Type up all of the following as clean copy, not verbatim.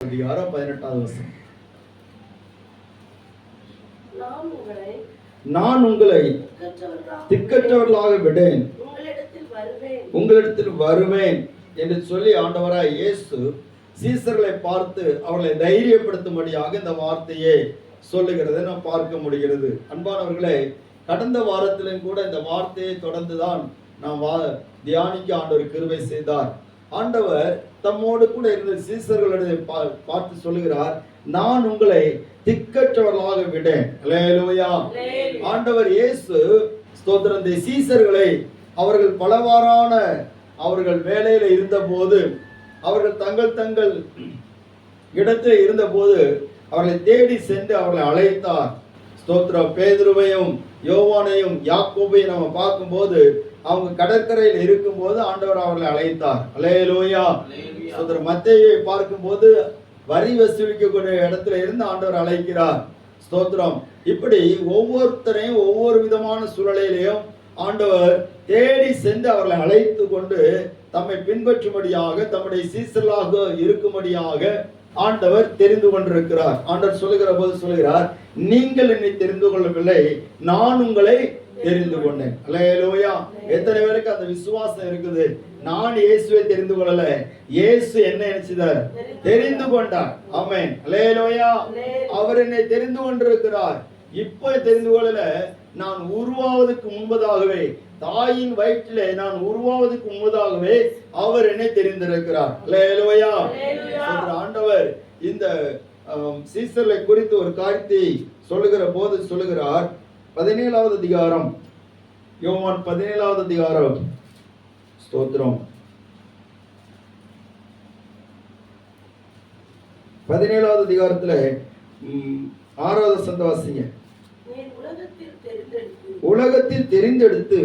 அதிகாரம் 18வது வசனம். நான் உங்களை திக்கற்றவர்களாக விடேன், உங்களிடத்தில் வருவேன் என்று சொல்லி ஆண்டவராய் இயேசு சீசர்களை பார்த்து அவர்களை தைரியப்படுத்தும்படியாக இந்த வார்த்தையை சொல்லுகிறதை நாம் பார்க்க முடிகிறது. அன்பானவர்களே, கடந்த வாரத்திலும் கூட இந்த வார்த்தையை தொடர்ந்துதான் நாம் தியானிக்க ஆண்டவர் கிருபை செய்தார். ஆண்டவர் தம்மோடு கூட இருந்த சீசர்களை பார்த்து சொல்லுகிறார், நான் உங்களை திக்கற்றவர்களாக விடேன். அல்லேலூயா. ஆண்டவர் இயேசு ஸ்தோத்திரம், சீசர்களை அவர்கள் பலவாறான அவர்கள் வேலையில இருந்த போது, அவர்கள் தங்கள் இடத்தில் இருந்த போது அவர்களை தேடி சென்று அவர்களை அழைத்தார். ஸ்தோத்திரம். பேதுருவையும் யோவானையும் யாக்கோபையும் நம்ம பார்க்கும்போது அவங்க கடற்கரையில் இருக்கும்போது ஆண்டவர் அவர்களை அழைத்தார். அல்லேலூயா. ஸ்தோத்திரம். மத்தேயுவை பார்க்கும்போது வரி வசூலிக்கக்கூடிய இடத்துல இருந்து ஆண்டவர் அழைக்கிறார். ஸ்தோத்திரம். இப்படி ஒவ்வொருத்தரையும் ஒவ்வொரு விதமான சூழலிலையும் ஆண்டவர் தேடி சென்று அவர்களை அழைத்து கொண்டு தம்மை பின்பற்றும்படியாக, தம்முடைய சீசர்களாக இருக்கும்படியாக ஆண்டவர் தெரிந்து கொண்டிருக்கிறார். ஆண்டவர் சொல்லுகிற போது சொல்லுகிறார், நீங்கள் என்னை தெரிந்து கொள்ளவில்லை, நான் உங்களை தெரிந்து கொண்டேன். அல்லேலூயா. எத்தனை பேருக்கு அந்த விசுவாசம் இருக்குது? நான் இயேசுவை தெரிந்து கொள்ளல, இயேசு என்ன நினைச்சார்? தெரிந்து கொண்டார். ஆமென். அல்லேலூயா. அவர் என்னை தெரிந்து கொண்டிருக்கிறார். இப்ப தெரிந்து கொள்ளல, நான் உருவாவதற்கு முன்பதாகவே, தாயின் வயிற்றிலே நான் உருவாவதற்கு முன்பதாகவே அவர் என்னை தெரிந்திருக்கிறார். அல்லேலூயா. ஆண்டவர் இந்த சீசர்களை குறித்து ஒரு காரியத்தை சொல்லுகிற போது சொல்லுகிறார். 17வது அதிகாரம், யோவான் 17வது அதிகாரம். ஸ்தோத்திரம். 17வது அதிகாரத்துல 6வது வசனத்தை வாசிங்க. உலகத்தில் தெரிந்தெடுத்து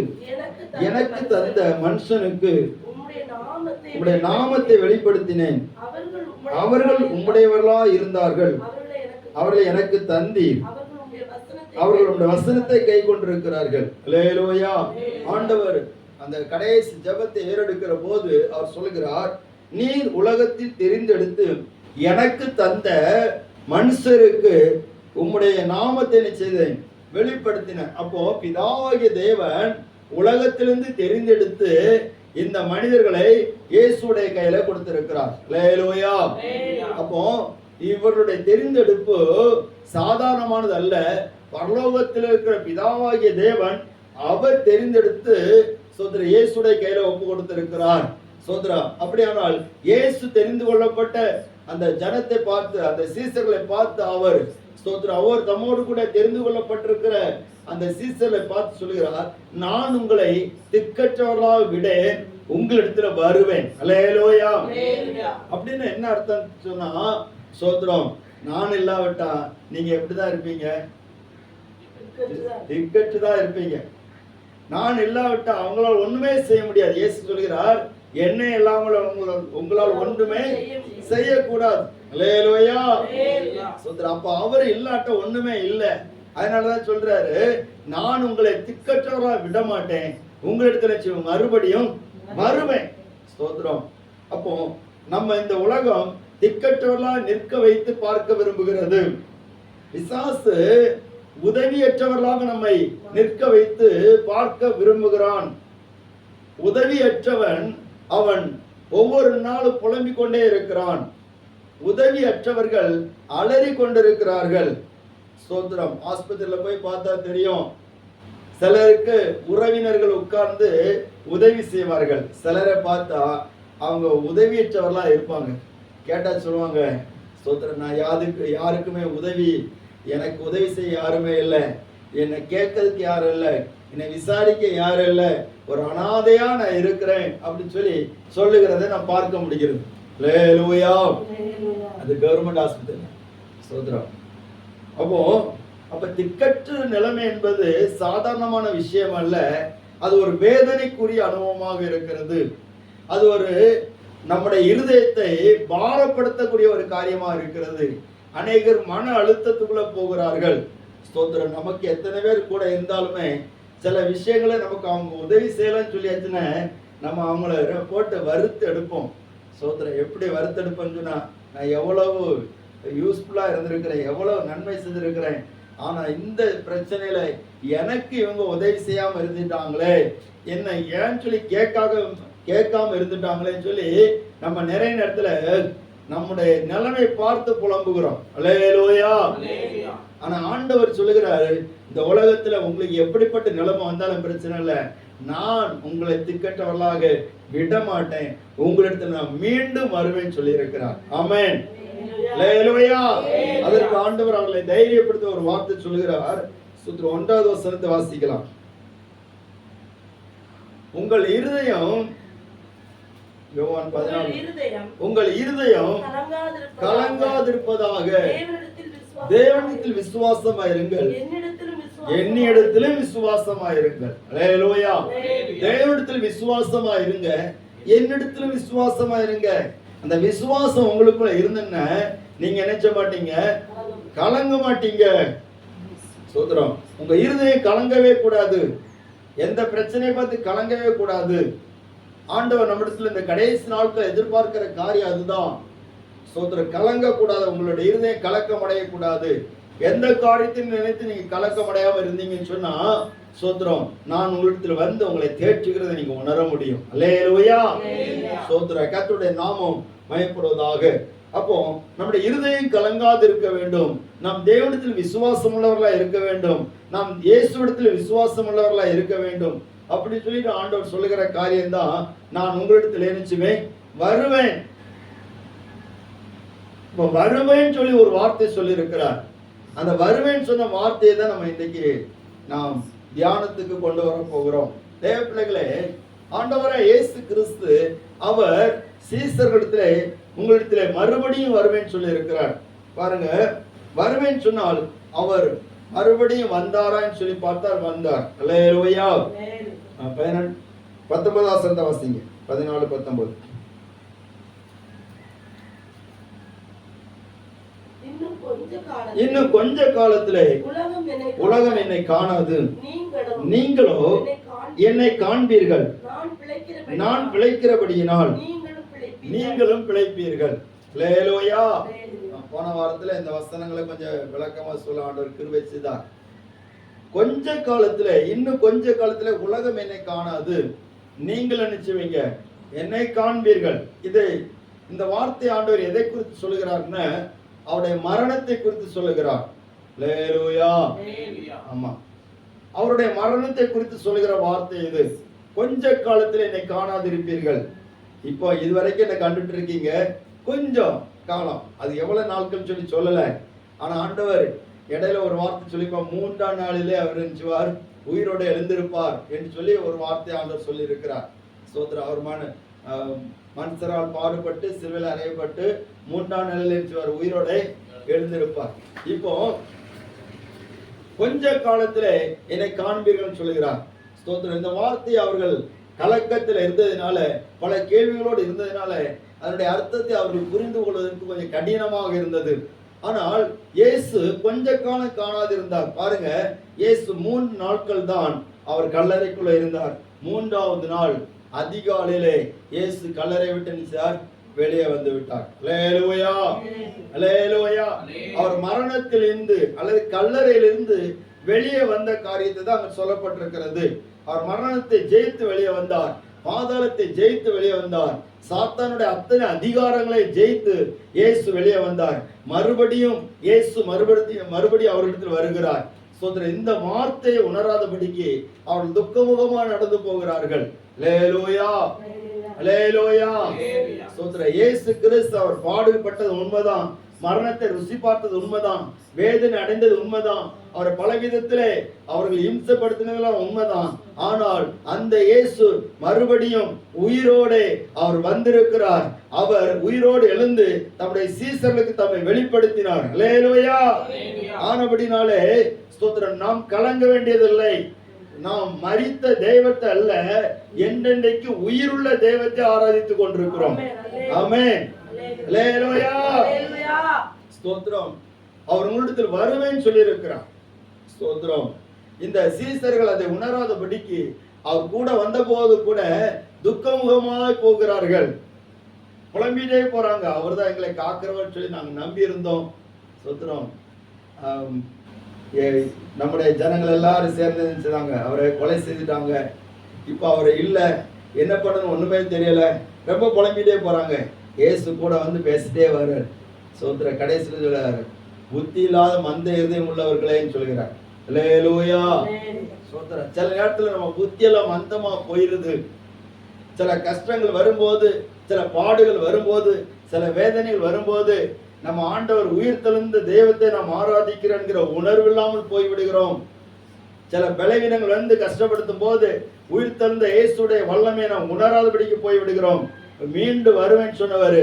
எனக்கு தந்த மனுஷனுக்கு உம்முடைய நாமத்தை வெளிப்படுத்தினேன், அவர்கள் உம்முடையவர்களா இருந்தார்கள், அவர்களை எனக்கு தந்தீர், அவர்கள் உம்முடைய வசனத்தை கை கொண்டிருக்கிறார்கள். அல்லேலூயா. ஆண்டவர் அந்த கடைசி ஜெபத்தை ஏறெடுக்கிற போது அவர் சொல்லுகிறார், நீர் உலகத்தில் தெரிந்தெடுத்து எனக்கு தந்த மனுஷருக்கு உம்முடைய நாமத்தை செய்தேன், வெளிப்படுத்தின. அப்போ பிதாவாகிய தேவன் உலகத்திலிருந்து தெரிந்தெடுத்து இந்த மனிதர்களை இயேசுடைய கையில கொடுத்திருக்கிறார். அல்லேலூயா. அப்போ இவருடைய தெரிந்தெடுப்பு சாதாரணமானது அல்ல. பரலோகத்தில் இருக்கிற பிதாவாகிய தேவன் அவர் தெரிந்தெடுத்து சோதர இயேசுடைய கையில ஒப்பு கொடுத்திருக்கிறார். சோதரா, அப்படியானால் இயேசு தெரிந்து கொள்ளப்பட்ட அந்த ஜனத்தை பார்த்து, அந்த சீசர்களை பார்த்து அவர் ஸ்தோத்திரம், அவர் தம்மோடு கூட தெரிந்து கொள்ளப்பட்டிருக்கிற அந்த சீசர்களை பார்த்து சொல்லுகிறார், நான் உங்களை திக்கற்றவர்களாக விட உங்களிடத்துல வருவேன். அல்லேலூயா. அப்படின்னு என்ன அர்த்தம் சொன்னா, ஸ்தோத்திரம், நான் இல்லாவிட்டா நீங்க எப்படிதான் இருப்பீங்க? திக்கற்று தான் இருப்பீங்க. நான் இல்லாவிட்டா அவங்களால் ஒண்ணுமே செய்ய முடியாது. இயேசு சொல்கிறார், என்னை இல்லாமல் உங்களால் ஒன்றுமே செய்யக்கூடாது. அல்லேலூயா. சொல்றார். அப்ப அவர் இல்லாட்ட ஒண்ணுமே இல்லை. அதனாலதான் சொல்றாரு, நான் உங்களை திக்கற்றவரா விட மாட்டேன், உங்களிடத்துல மறுபடியும் வருவேன். ஸ்தோத்திரம். அப்போ நம்ம இந்த உலகம் திக்கற்றவர்களா நிற்க வைத்து பார்க்க விரும்புகிறது. பிசாசு உதவியற்றவர்களாக நம்மை நிற்க வைத்து பார்க்க விரும்புகிறான். உதவியற்றவன் அவன் ஒவ்வொரு நாளும் புலம்பிக் கொண்டே இருக்கிறான். உதவியற்றவர்கள் அலறி கொண்டிருக்கிறார்கள். ஸ்தோத்திரம். ஆஸ்பத்திரியில போய் பார்த்தா தெரியும், சிலருக்கு உறவினர்கள் உட்கார்ந்து உதவி செய்வார்கள், சிலரை பார்த்தா அவங்க உதவியற்றவர்களா இருப்பாங்க. கேட்டா சொல்லுவாங்க, ஸ்தோத்திரம், நான் யாருக்குமே எனக்கு உதவி செய்ய யாருமே இல்லை, என்னை கேட்கறதுக்கு யாரும் இல்லை, என்னை விசாரிக்க யாரும் இல்லை, ஒரு அனாதையா நான் இருக்கிறேன் அப்படின்னு சொல்லி சொல்லுகிறதை நான் பார்க்க முடிகிறது. அல்லேலூயா. அது கவர்மெண்ட் ஆஸ்பத்திரி. ஸ்தோத்திரம். அப்ப திக்கற்ற நிலைமை என்பது சாதாரணமான விஷயம் அல்ல. அது ஒரு வேதனைக்குரிய அனுபவமாக இருக்கிறது. அது ஒரு நம்முடைய இருதயத்தை பாரப்படுத்தக்கூடிய ஒரு காரியமா இருக்கிறது. அநேகர் மன அழுத்தத்துக்குள்ள போகிறார்கள். ஸ்தோத்திரம். நமக்கு எத்தனை பேர் கூட இருந்தாலுமே சில விஷயங்களை நமக்கு அவங்க உதவி செய்யலாம்னு சொல்லியாச்சுன்னா நம்ம அவங்கள போட்டு வறுத்து எடுப்போம். சோதரம் எப்படி வறுத்தெடுப்பேன்னு சொன்னா, நான் எவ்வளவு யூஸ்ஃபுல்லா இருந்திருக்கிறேன், எவ்வளவு நன்மை செஞ்சிருக்கிறேன், ஆனா இந்த பிரச்சனையில எனக்கு இவங்க உதவி செய்யாம இருந்துட்டாங்களே, என்ன ஏன்னு சொல்லி கேட்காம இருந்துட்டாங்களேன்னு சொல்லி நம்ம நிறைய நேரத்துல நம்முடைய நிலைமை பார்த்து புலம்புகிறோம். அல்லேலூயா. ஆனா ஆண்டவர் சொல்லுகிறாரு, இந்த உலகத்துல உங்களுக்கு எப்படிப்பட்ட நிலைமை வந்தாலும் பிரச்சனை இல்லை, நான் உங்களை திக்கற்றவர்களாக விட மாட்டேன், உங்களிடத்தில் நான் மீண்டும் வருவேன் சொல்லி இருக்கிறார். ஆமென். அல்லேலூயா. அதற்கு ஆண்டவர் அவர்களை தைரியப்படுத்த ஒரு வார்த்தை சொல்லுகிறார். 1வது வசனத்தை வாசிக்கலாம். உங்கள் இருதயம், யோவான் 14, உங்கள் இருதயம் கலங்காதிருப்பதாக தேவனிடத்தில் விசுவாசமாயிருங்கள், என்னிடத்திலும் விசுவாசமாயிருங்கள். அல்லேலூயா. தேவனிடத்தில் விசுவாசமாயிருங்க, என்னிடத்திலும் விசுவாசமாயிருங்க. அந்த விசுவாசம் உங்களுக்குள்ள இருந்தன்னா நீங்க நினைச்ச மாட்டீங்க, கலங்க மாட்டீங்க. சோதரம், உங்க இருதயம் கலங்கவே கூடாது, எந்த பிரச்சனையை பார்த்து கலங்கவே கூடாது. ஆண்டவர் நம்மிடத்துல இந்த கடைசி நாட்கள் எதிர்பார்க்கிற காரியம் அதுதான். சோதரம், கலங்க கூடாது, உங்களுடைய இருதயம் கலக்கம் அடையக்கூடாது. எந்த காரியத்தையும் நினைத்து நீங்க கலக்கம் அடையாம இருந்தீங்கன்னு சொன்னா, சோத்திரம், நான் உங்களிடத்தில் வந்து உங்களை தேற்றுகிறதை நீங்க உணர முடியும். அல்லேலூயா. சோத்திரம், கர்த்தருடைய நாமம் மகிமைப்படுவதாக. அப்போ நம்முடைய இருதயம் கலங்காது இருக்க வேண்டும், நாம் தேவனிடத்தில் விசுவாசம் உள்ளவர்களா இருக்க வேண்டும், நாம் இயேசுவிடத்தில் விசுவாசம் உள்ளவர்களா இருக்க வேண்டும். அப்படி சொல்லிட்டு ஆண்டவர் சொல்லுகிற காரியம் தான், நான் உங்களிடத்தில் நினைச்சுவேன் வருவேன். வருவேன் சொல்லி ஒரு வார்த்தை சொல்லி இருக்கிறார். அந்த வருவேன் சொன்ன வார்த்தையை தான் நம்ம இன்னைக்கு நாம் தியானத்துக்கு கொண்டு வர போகிறோம். தேவ பிள்ளைகளே, ஆண்டவராகிய இயேசு கிறிஸ்து அவர் சீசர்களிடத்திலே உங்களிடத்திலே மறுபடியும் வருவேன் சொல்லி இருக்கிறார். பாருங்க, வருவேன் சொன்னால் அவர் மறுபடியும் வந்தாரான்னு சொல்லி பார்த்தார், வந்தார். அல்லேலூயா. 19வது வசனத்தை வாசிங்க. 14-19. இன்னும் கொஞ்ச காலத்திலே உலகம் என்னை காணாது, நீங்களோ என்னை காண்பீர்கள், நான் பிழைக்கிறபடியினால் நீங்களும் பிழைப்பீர்கள். அல்லேலூயா. போன வாரத்துல இந்த வசனங்களை கொஞ்சம் விளக்கமா சொல்ல ஆண்டவர் கிருபை செய்தார். கொஞ்ச காலத்துல, இன்னும் கொஞ்ச காலத்துல உலகம் என்னை காணாது, நீங்கள் நினைச்சுவீங்க என்னை காண்பீர்கள். இந்த வார்த்தை ஆண்டவர் எதை குறித்து சொல்லுகிறார்னா, அவருடைய மரணத்தை குறித்து சொல்லுகிறார். அல்லேலூயா. ஆமா, அவருடைய மரணத்தை குறித்து சொல்லுகிற வார்த்தை இது. கொஞ்ச காலத்துல என்னை காணாதிருப்பீர்கள். இப்போ இதுவரைக்கும் என்ன கண்டுட்டு இருக்கீங்க, கொஞ்சம் காலம், அது எவ்வளவு நாட்கள் சொல்லி சொல்லல. ஆனா ஆண்டவர் இடையில ஒரு வார்த்தை சொல்லிப்பார், 3ஆம் நாளிலே அவர் நினைச்சுவார் உயிரோடு எழுந்திருப்பார் என்று சொல்லி ஒரு வார்த்தை ஆண்டவர் சொல்லி இருக்கிறார். சோதர, அவர் மனுஷரால் பாடுபட்டு சிலுவையில் அறையப்பட்டு 3ஆம் நாளில் நினைச்சுவார் உயிரோட எழுந்திருப்பார். இப்போ கொஞ்ச காலத்துல என்னை காண்பீர்கள் சொல்லுகிறார். ஸ்தோத்திரம். இந்த வார்த்தை அவர்கள் கலக்கத்தில் இருந்ததுனால, பல கேள்விகளோடு இருந்ததுனால அதனுடைய அர்த்தத்தை அவர்கள் புரிந்து கொள்வதற்கு கொஞ்சம் கடினமாக இருந்தது. ஆனால் இயேசு கொஞ்ச காலம் காணாதிருந்தார். பாருங்க, இயேசு 3 நாட்கள் தான் அவர் கல்லறைக்குள்ள இருந்தார். 3வது நாள் அதிகாலையிலே இயேசு கல்லறை விட்டு வெளியே வந்து விட்டார். அல்லேலூயா. அல்லேலூயா. அவர் மரணத்திலிருந்து அல்லது கல்லறையிலிருந்து வெளியே வந்த காரியத்தை தான் அங்க சொல்லப்பட்டிருக்கிறது. அவர் மரணத்தை ஜெயித்து வெளியே வந்தார், பாதாளத்தை ஜெயித்து வெளியே வந்தார், சாத்தானுடைய அத்தனை அதிகாரங்களை ஜெயித்து இயேசு வெளியே வந்தார். மறுபடியும் இயேசு மறுபடியும் அவரிடத்தில் வருகிறார். சோதரர், இந்த வார்த்தையை உணராதபடிக்கு அவர்கள் துக்கமுகமா நடந்து போகிறார்கள். அல்லேலூயா. அல்லேலூயா. சோதரர், இயேசு கிறிஸ்து அவர் பாடுபட்டது உண்மைதான், மரணத்தை ருசி பார்த்தது உண்மைதான், வேதனை அடைந்தது உண்மைதான், அவரை பல விதத்திலே அவர்கள் இம்சப்படுத்தினதெல்லாம் உண்மைதான். ஆனால் அந்த இயேசு மறுபடியும் உயிரோடு அவர் வந்திருக்கிறார். அவர் உயிரோடு எழுந்து தம்முடைய சீசர்களுக்கு தம்மை வெளிப்படுத்தினார். அல்லேலூயா. ஆனபடினாலே ஸ்தோத்திரம், நாம் கலங்க வேண்டியதில்லை. நாம் மரித்த தெய்வத்தை அல்ல, என்றென்றைக்கு உயிருள்ள தெய்வத்தை ஆராதித்துக் கொண்டிருக்கிறோம். ஆமென். அல்லேலூயா. ஸ்தோத்திரம். அவர் உங்களிடத்தில் வருவேன்னு சொல்லி இருக்கிறார். ஸ்தோத்திரம். இந்த சீசர்கள் அதை உணராதபடிக்கு அவர் கூட வந்த போது கூட துக்கமுகமாய் போகிறார்கள், புலம்பிட்டே போறாங்க. அவர் தான் எங்களை காக்கிறவர் சொல்லி நாங்க நம்பி இருந்தோம். சொத்துறோம். நம்முடைய ஜனங்கள் எல்லாரும் சேர்ந்து நினைச்சாங்க, அவரை கொலை செய்துட்டாங்க. இப்ப அவரை இல்ல, என்ன பண்ணணும் ஒண்ணுமே தெரியல, ரொம்ப புலம்பிட்டே போறாங்க. இயேசு கூட வந்து பேசிட்டே வர்றாரு. சோத்திர கடைசியில் சொல்றாரு, புத்தி இல்லாத மந்த இருதயம் உள்ளவர்களேன்னு சொல்கிறார். அல்லேலூயா. சோத்திர சில நேரத்துல நம்ம புத்தியெல்லாம் மந்தமா போயிருது. சில கஷ்டங்கள் வரும்போது, சில பாடுகள் வரும்போது, சில வேதனைகள் வரும்போது, நம்ம ஆண்டவர் உயிர் தெழுந்த தெய்வத்தை நாம் ஆராதிக்கிறோங்கிற உணர்வு இல்லாமல் போய்விடுகிறோம். சில பலவீனங்கள் வந்து கஷ்டப்படுத்தும் போது உயிர் தெழுந்த இயேசுடைய வல்லமையை நாம் உணராதபடிக்கு போய்விடுகிறோம். மீண்டும் வருவேன்னு சொன்னவர்,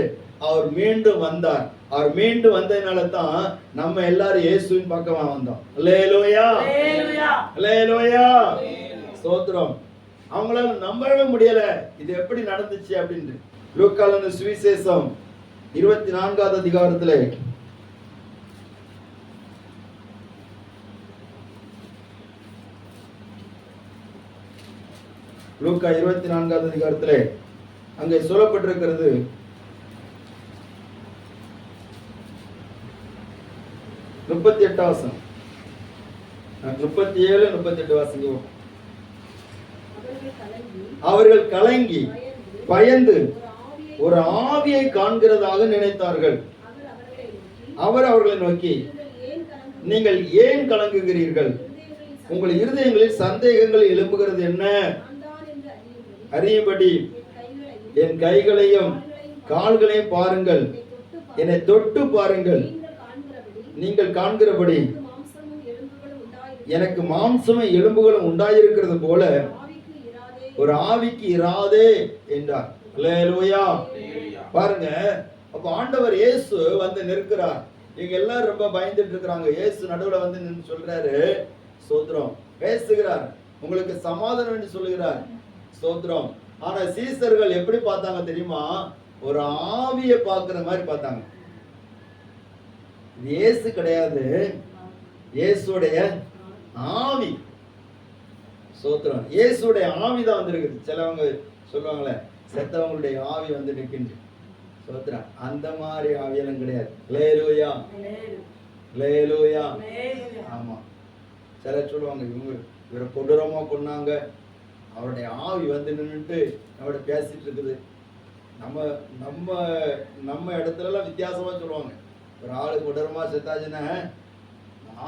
அவர் மீண்டும் வந்தார். அவர் மீண்டும் வந்ததுனால தான் நம்ம எல்லாரும் இயேசுவின் பக்கமா வந்தோம். அல்லேலூயா, அல்லேலூயா, ஸ்தோத்திரம். அவங்களால நம்பவே முடியல இது எப்படி நடந்துச்சு அப்படின்னு. லூக்கான சுவிசேஷம் 24வது அதிகாரத்திலே லூக்கா 24வது அதிகாரத்திலே அங்கே சொல்லப்பட்டிருக்கிறது. 38 வசனம், 37 38 வாசிங்க. அவர்கள் கலங்கி பயந்து ஒரு ஆவியை காண்கிறதாக நினைத்தார்கள். அவர் அவர்களை நோக்கி, நீங்கள் ஏன் கலங்குகிறீர்கள்? உங்கள் இருதயங்களில் சந்தேகங்கள் எழும்புகிறது என்ன? அறியும்படி என் கைகளையும் கால்களையும் பாருங்கள், என்னை தொட்டு பாருங்கள். நீங்கள் காண்கிறபடி எனக்கு மாம்சமும் எலும்புகளும் உண்டாயிருக்கிறது போல ஒரு ஆவிக்கு இராதே என்றார். அல்லேலூயா. பாருங்க, அப்ப ஆண்டவர் இயேசு வந்து நிற்கிறார். இங்க எல்லாரும் ரொம்ப பயந்துட்டு இருக்கிறாங்க. இயேசு நடுவுல வந்து நின்று சொல்றாரு, ஸ்தோத்திரம், பேசுகிறார், உங்களுக்கு சமாதானம் என்று சொல்லுகிறார். ஸ்தோத்திரம். ஆனா சீசர்கள் எப்படி பார்த்தாங்க தெரியுமா? ஒரு ஆவியை பார்க்கிற மாதிரி பார்த்தாங்க. இயேசு கிடையாது, இயேசுடைய ஆவி. ஸ்தோத்திரம். இயேசுடைய ஆவி தான் வந்திருக்குது. சிலவங்க சொல்லுவாங்களே, செத்தவங்களுடைய ஆவி வந்து நிற்கின்ற. ஸ்தோத்திரம். அந்த மாதிரி ஆவியெல்லாம் கிடையாது. அல்லேலூயா, அல்லேலூயா. ஆமா, சிலர் சொல்லுவாங்க, இவரை கொடூரமா கொன்னாங்க, அவருடைய ஆவி வந்து நின்றுட்டு அவரோட பேசிட்டு இருக்குது. நம்ம நம்ம நம்ம இடத்துல எல்லாம் வித்தியாசமா சொல்லுவாங்க. ஒரு ஆளு கொடூரமா செத்தாச்சுன்னா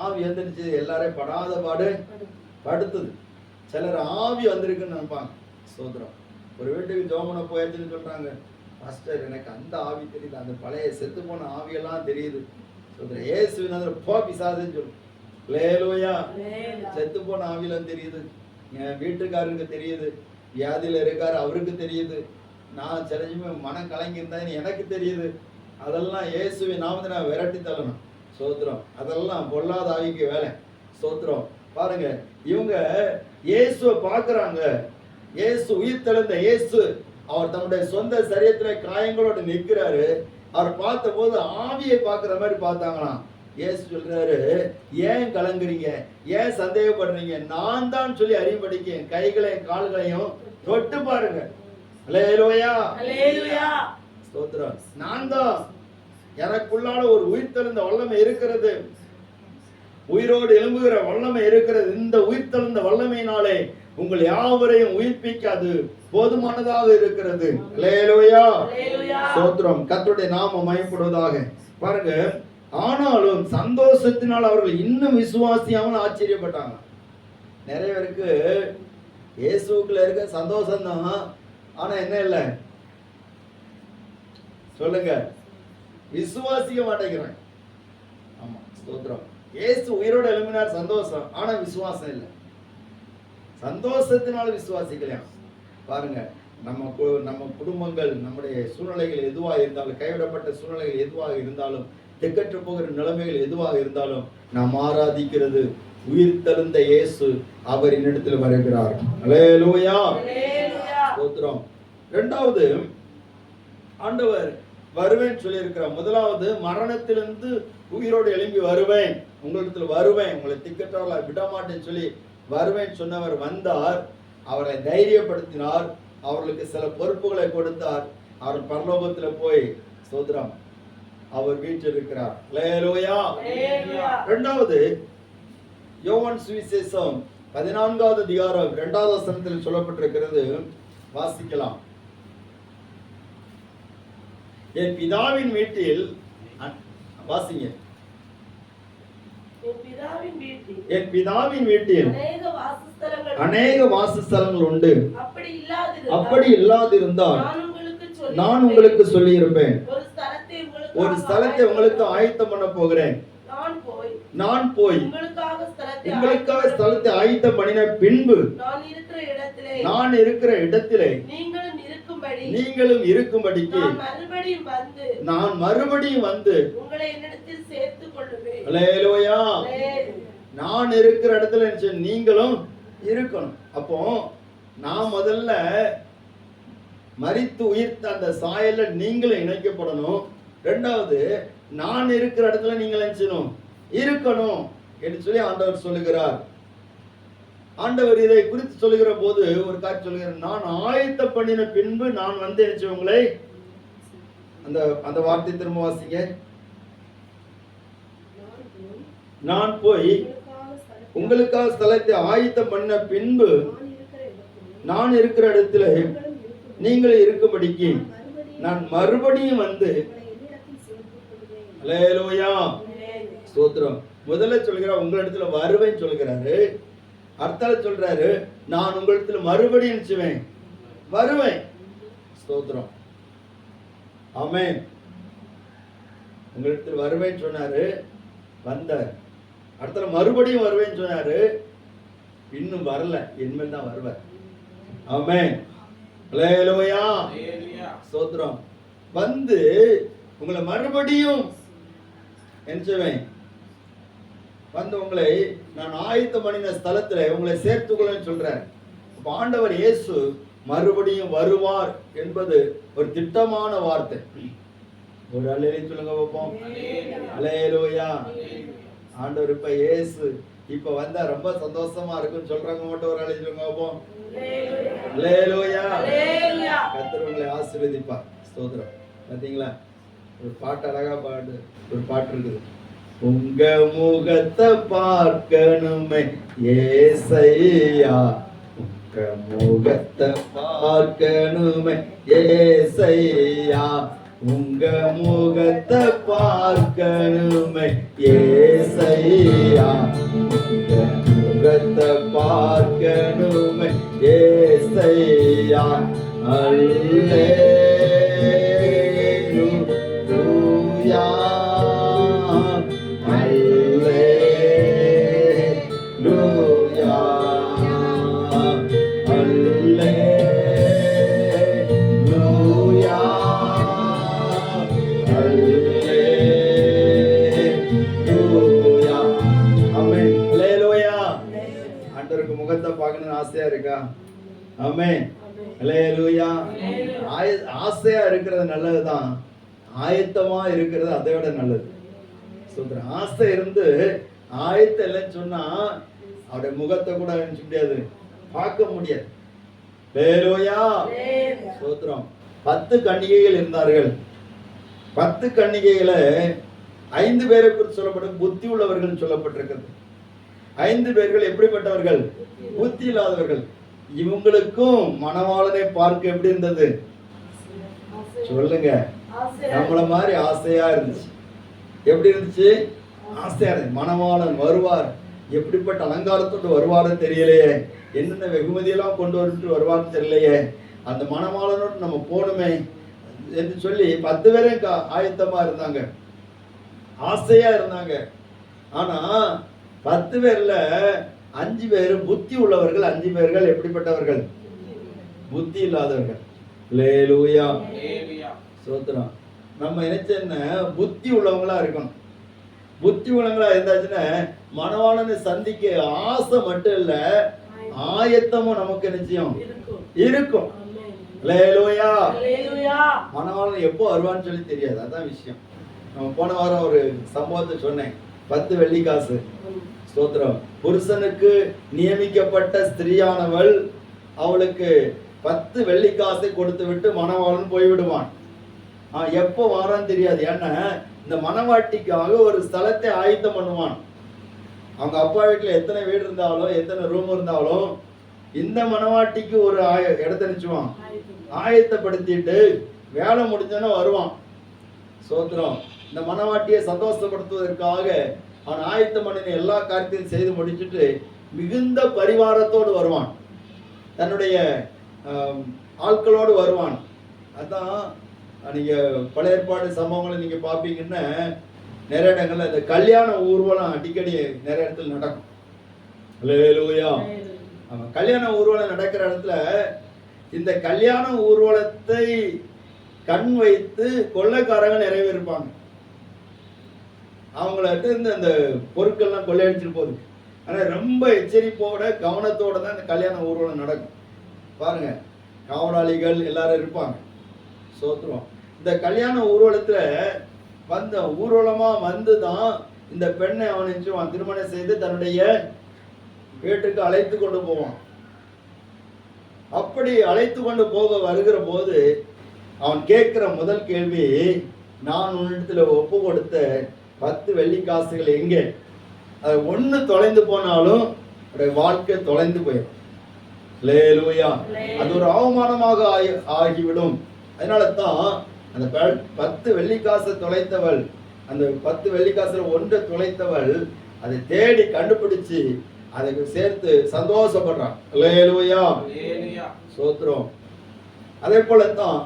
ஆவி வந்துருச்சு, எல்லாரையும் படாத பாடு படுத்துது. சிலர் ஆவி வந்திருக்குன்னு நினைப்பாங்க. ஸ்தோத்திரம். ஒரு வீட்டுக்கு ஜோமனை போயாச்சுன்னு சொல்றாங்க, பாஸ்டர் எனக்கு அந்த ஆவி தெரியுது, அந்த பழைய செத்து போன ஆவியெல்லாம் தெரியுது. சொல்றேன், ஏசுவின் போ பிசாசுன்னு சொல்லு. அல்லேலூயா. செத்து போன ஆவியெல்லாம் தெரியுது, என் வீட்டுக்காரருக்கு தெரியுது, வியாதியில இருக்காரு அவருக்கு தெரியுது, நான் சிலஞ்சுமே மனம் கலங்கி இருந்தான்னு எனக்கு தெரியுது. அதெல்லாம் இயேசுவின் நாமத்தை நான் விரட்டி தள்ளணும். ஸ்தோத்திரம். அதெல்லாம் பொல்லாத ஆவிக்கு வேலை. ஸ்தோத்திரம். பாருங்க, இவங்க இயேசுவை பார்க்கறாங்க. இயேசு உயிர் தெழுந்த இயேசு அவர் தன்னுடைய சொந்த சரீரத்துல காயங்களோடு நிற்கிறாரு. அவர் பார்த்த போது ஆவியை பார்க்கிற மாதிரி பார்த்தாங்களாம். இயேசு சொல்றாரு, ஏன் கலங்குறீங்க, ஏன் சந்தேகப்படுறீங்க? நான் தான் சொல்லி அறியும்படிக்கு என் கைகளையும் கால்களையும் தொட்டு பாருங்க. அல்லேலூயா, அல்லேலூயா, ஸ்தோத்திரம். நான் தான், எனக்குள்ளால ஒரு உயிர் தெழுந்த வல்லமை இருக்கிறது, உயிரோடு எழும்புகிற வல்லமை இருக்கிறது. இந்த உயிர் தெழுந்த வல்லமையினாலே உங்கள் யாவரையும் உயிர்ப்பிக்காது போதுமானதாக இருக்கிறது. அல்லேலூயா, ஸ்தோத்திரம். கர்த்தருடைய நாமம் மகிமைப்படுவதாக. பாருங்க, ஆனாலும் சந்தோஷத்தினால் அவர்கள் இன்னும் விசுவாசியாமல் ஆச்சரியப்பட்டாங்க. நிறைய பேருக்கு இயேசுக்குள்ள இருக்க சந்தோஷம் தான், ஆனா என்ன இல்லை சொல்லுங்க, விசுவாசிக்க மாட்டேங்கிறாங்க. ஆமா, ஸ்தோத்திரம். இயேசு உயிரோடு எழுப்பினார், சந்தோஷம், ஆனா விசுவாசம் இல்லை. சந்தோஷத்தினால விசுவாசிக்கலாம். பாருங்க, நம்ம குடும்பங்கள், நம்முடைய சூழ்நிலைகள் எதுவாக இருந்தாலும், கைவிடப்பட்ட சூழ்நிலைகள் எதுவாக இருந்தாலும், திக்கற்று போகிற நிலைமைகள் எதுவாக இருந்தாலும், நாம் ஆராதிக்கிறது உயிர் தெழுந்த இயேசு. அவர் என்னிடத்தில் வருகிறார். அல்லேலூயா, ஸ்தோத்திரம். இரண்டாவது, ஆண்டவர் வருவேன் சொல்லி இருக்கிறார். முதலாவது, மரணத்திலிருந்து உயிரோடு எழும்பி வருவேன், உங்களிடத்தில் வருவேன், உங்களை திக்கற்றவர்களா விட மாட்டேன்னு சொல்லி வருவேன் சொன்னவர் வந்தார். அவரை தைரியப்படுத்தினார், அவர்களுக்கு சில பொறுப்புகளை கொடுத்தார். அவர் பரலோகத்துல போய் ஸ்தோத்திரம் அவர் வீட்டில் இருக்கிறார். அல்லேலூயா. இரண்டாவது யோவான் சுவிசேஷம் 14வது அதிகாரம் 2வது வசனத்தில் சொல்லப்பட்டிருக்கிறது, வாசிக்கலாம். என் பிதாவின் வீட்டில் வாசிங்க. என் பிதாவின் வீட்டில் அநேக வாசஸ்தலங்கள் உண்டு. அப்படி இல்லாதிருந்தால் நான் உங்களுக்கு சொல்லி இருப்பேன். ஒரு ஸ்தலத்தை உங்களுக்கு ஆயத்தம் பண்ண போகிறேன். நான் போய் உங்களுக்காக ஸ்தலத்தை ஆயத்தம் பண்ணின பின்பு நான் இருக்கிற இடத்திலே நீங்களும் இருக்கும்படிக்கு நான் மறுபடியும் வந்து உங்களை என்னிடத்தில் சேர்த்துக் கொள்வேன். அல்லேலூயா. நான் இருக்கிற இடத்துல நீங்களும் இருக்கணும். அப்போ நான் முதல்ல மரித்து உயிர்த்த அந்த சாயல்ல நீங்களும் இணைக்கப்படணும். இரண்டாவது, நான் இருக்கிற இடத்துல நீங்கள் நினைச்சணும் இருக்கணும் என்று சொல்லி ஆண்டவர் சொல்லுகிறார். ஆண்டவர் இதை குறித்து சொல்லுகிற போது ஒரு காட்சி சொல்லுகிறார், நான் ஆயத்த பண்ணின பின்பு நான் வந்து நினைச்சவங்களை, அந்த அந்த வார்த்தை திரும்ப வாசிங்க. நான் போய் உங்களுக்காக ஸ்தலத்தை ஆயத்தம் பண்ண பின்பு நான் இருக்கிற இடத்துல நீங்களே இருக்கும்படிக்கு நான் மறுபடியும் வந்து. அல்லேலூயா. ஸ்தோத்திரம். முதல்ல சொல்கிறார் உங்களிடத்துல வருவேன் சொல்கிறாரு. அர்த்தம் சொல்றாரு, நான் உங்களிடத்துல மறுபடியும் நினைச்சுவேன் வருவேன். ஸ்தோத்திரம். ஆமென். உங்களிடத்துல வருவேன் சொன்னாரு, வந்தார். அடுத்த மறுபடியும் வருவேன்னு சொன்னாரு, இன்னும் வரல, இனிமேல் தான் வருவார். ஆமென். அல்லேலூயா. ஸ்தோத்திரம். வந்து உங்களை மறுபடியும் நினைச்சுவேன் வந்து உங்களை நான் ஆயத்தம் பண்ணின ஸ்தலத்துல உங்களை சேர்த்துக்கொள்ளன்னு சொல்றார். ஆண்டவர் இயேசு மறுபடியும் வருவார் என்பது ஒரு திட்டமான வார்த்தை. ஒரு அல்லேலூயா சொல்லுங்க பாப்போம். அல்லேலூயா. ஆண்டவர் இப்ப இயேசு இப்ப வந்தா ரொம்ப சந்தோஷமா இருக்குன்னு சொல்றாங்க மட்டும் ஒரு அல்லேலூயா சொல்லுங்க பாப்போம். அல்லேலூயா. கர்த்தர் உங்களை ஆசீர்வதிப்பார். ஸ்தோத்திரம். பாத்தீங்களா, ஒரு பாட்டு அழகா பாடு, ஒரு பாட்டு இருக்குது. உங்க முகத்தை பார்க்கணுமே ஏசையா, உங்க முகத்தை பார்க்கணுமே ஏசையா, உங்க முகத்தை பார்க்கணுமே ஏசையா, உங்க முகத்தை பார்க்கணுமே ஏசையா. அல்லேலூயா. முகத்தை பார்க்கணும்னு ஆசையா இருக்கா? ஆமென். அல்லேலூயா. ஆசையா இருக்கிறது நல்லதுதான், ஆயத்தமா இருக்கிறது அதை விட நல்லது. சொல்றேன், ஆசை இருந்து ஆயத்தம் இல்லைன்னு சொன்னா அவருடைய முகத்தை கூட நினைச்ச முடியாது, பார்க்க முடியாது. அல்லேலூயா. ஸ்தோத்திரம். 10 கன்னிகைகள் இருந்தார்கள். 10 கன்னிகைகளை 5 பேரை குறித்து சொல்லப்பட்டு புத்தி உள்ளவர்கள் சொல்லப்பட்டிருக்கிறது. 5 பேர்கள் எப்படிப்பட்டவர்கள்? புத்தி இல்லாதவர்கள். இவங்களுக்கும் மணவாளனை பார்க்க எப்படி இருந்தது சொல்லுங்க? நம்மள மாதிரி ஆசையா இருந்துச்சு. எப்படி இருந்துச்சு? ஆசையா இருந்துச்சு. மணவாளன் வருவார், எப்படிப்பட்ட அலங்காரத்தோடு வருவாருன்னு தெரியலையே, என்னென்ன வெகுமதியெல்லாம் கொண்டு வந்துட்டு வருவார்னு தெரியலையே, அந்த மணவாளனோடு நம்ம போகணுமே என்று சொல்லி 10 பேரும் ஆயத்தமா இருந்தாங்க, ஆசையா இருந்தாங்க. ஆனா 10 பேர்ல 5 பேர் புத்தி உள்ளவர்கள், 5 பேர்கள் எப்படிப்பட்டவர்கள்? புத்தி இல்லாதவர்கள். அல்லேலூயா. ஸ்தோத்திரம். நம்ம நினைச்ச என்ன, புத்தி உள்ளவங்களா இருக்கணும். புத்தி உள்ளவங்களா இருந்தாச்சுன்னா மணவாளனை சந்திக்க ஆசை மட்டும் இல்ல, ஆயத்தமும் நமக்கு நிச்சயம் இருக்கும். அல்லேலூயா. மணவாளன் எப்போ வருவான்னு சொல்லி தெரியாது, அதான் விஷயம். நம்ம போன வாரம் ஒரு சம்பவத்தை சொன்னேன், 10 வெள்ளிக்காசு. ஸ்தோத்திரம். புருஷனுக்கு நியமிக்கப்பட்ட ஸ்திரீயானவள் அவளுக்கு 10 வெள்ளிக்காசை கொடுத்து விட்டு மணவாளன் போய்விடுவான். எப்போ வாரான்னு தெரியாது. ஏன்னா இந்த மணவாட்டிக்காக ஒரு ஸ்தலத்தை ஆயத்தம் பண்ணுவான். அவங்க அப்பா வீட்டில் எத்தனை வீடு இருந்தாலும் எத்தனை ரூம் இருந்தாலும் இந்த மணவாட்டிக்கு ஒரு இடத்த நிச்சுவான், ஆயத்தப்படுத்திட்டு வேலை முடிஞ்சோன்னா வருவான். சோத்திரம். இந்த மணவாட்டியை சந்தோஷப்படுத்துவதற்காக அவன் ஆயத்தம் பண்ணின எல்லா காரியத்தையும் செய்து முடிச்சுட்டு மிகுந்த பரிவாரத்தோடு வருவான், தன்னுடைய ஆட்களோடு வருவான். அதான் நீங்க பழைய ஏற்பாடு சம்பவங்களை நீங்க பார்ப்பீங்கன்னா நிறைய இடங்கள்ல இந்த கல்யாண ஊர்வலம் அடிக்கடி நிறைய இடத்துல நடக்கும். அல்லேலூயா. கல்யாண ஊர்வலம் நடக்கிற இடத்துல இந்த கல்யாண ஊர்வலத்தை கண் வைத்து கொள்ளைக்காரங்க நிறைய இருப்பாங்க. அவங்கள்ட்ட இருந்து அந்த பொருட்கள்லாம் கொள்ளையடிச்சிட்டு போகுது. ஆனால் ரொம்ப எச்சரிப்போட கவனத்தோட தான் இந்த கல்யாண ஊர்வலம் நடக்கும். பாருங்க, காவலாளிகள் எல்லாரும் இருப்பாங்க. சோத்திரம். இந்த கல்யாண ஊர்வலத்துல வந்த ஊர்வலமா வந்து தான் இந்த பெண்ணை அவன் திருமணம் செய்து தன்னுடைய வீட்டுக்கு அழைத்து கொண்டு போவான். அப்படி அழைத்து கொண்டு போக வருகிற போது அவன் கேட்கிற முதல் கேள்வி, நான் உன்னிடத்துல ஒப்பு கொடுத்த 10 வெள்ளிக்காசுகள் எங்கே? அது ஒண்ணு தொலைந்து போனாலும் வாழ்க்கை தொலைந்து போயிடும். அல்லேலூயா. அது ஒரு அவமானமாக ஆகிவிடும். அதனால தான் அந்த 10 வெள்ளிக்காசை தொலைத்தவள், அந்த 10 வெள்ளிக்காசுல ஒன்றை தொலைத்தவள் அதை தேடி கண்டுபிடிச்சு அதுக்கு சேர்த்து சந்தோஷப்படுறான். அல்லேலூயா. சோத்திரம். அதே போலத்தான்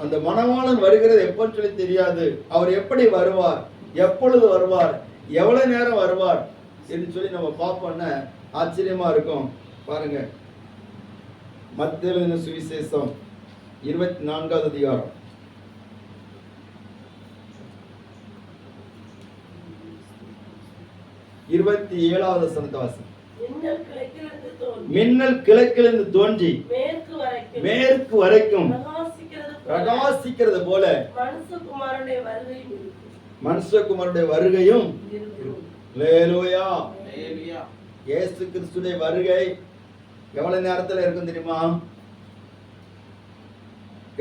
அந்த மணவாளன் வருகிறது எப்பன்னு சொல்லி தெரியாது. அவர் எப்படி வருவார், எப்பொழுது வருவார், எவ்வளவு நேரம் வருவார் என்று சொல்லி நம்ம பார்ப்போம்னா ஆச்சரியமா இருக்கும். பாருங்க, மத்தேயு எழுதின சுவிசேஷம் 24வது அதிகாரம் 27வது வசனத்தை வாசி. மின்னல் கிழக்கிலிருந்து தோன்றி மேற்கு வரைக்கும் பிரகாசிக்கிறது போல மனுஷகுமாரனுடைய வருகையும். அல்லேலூயா. இயேசு கிறிஸ்துடைய வருகை எவ்வளவு நேரத்துல இருக்கும் தெரியுமா?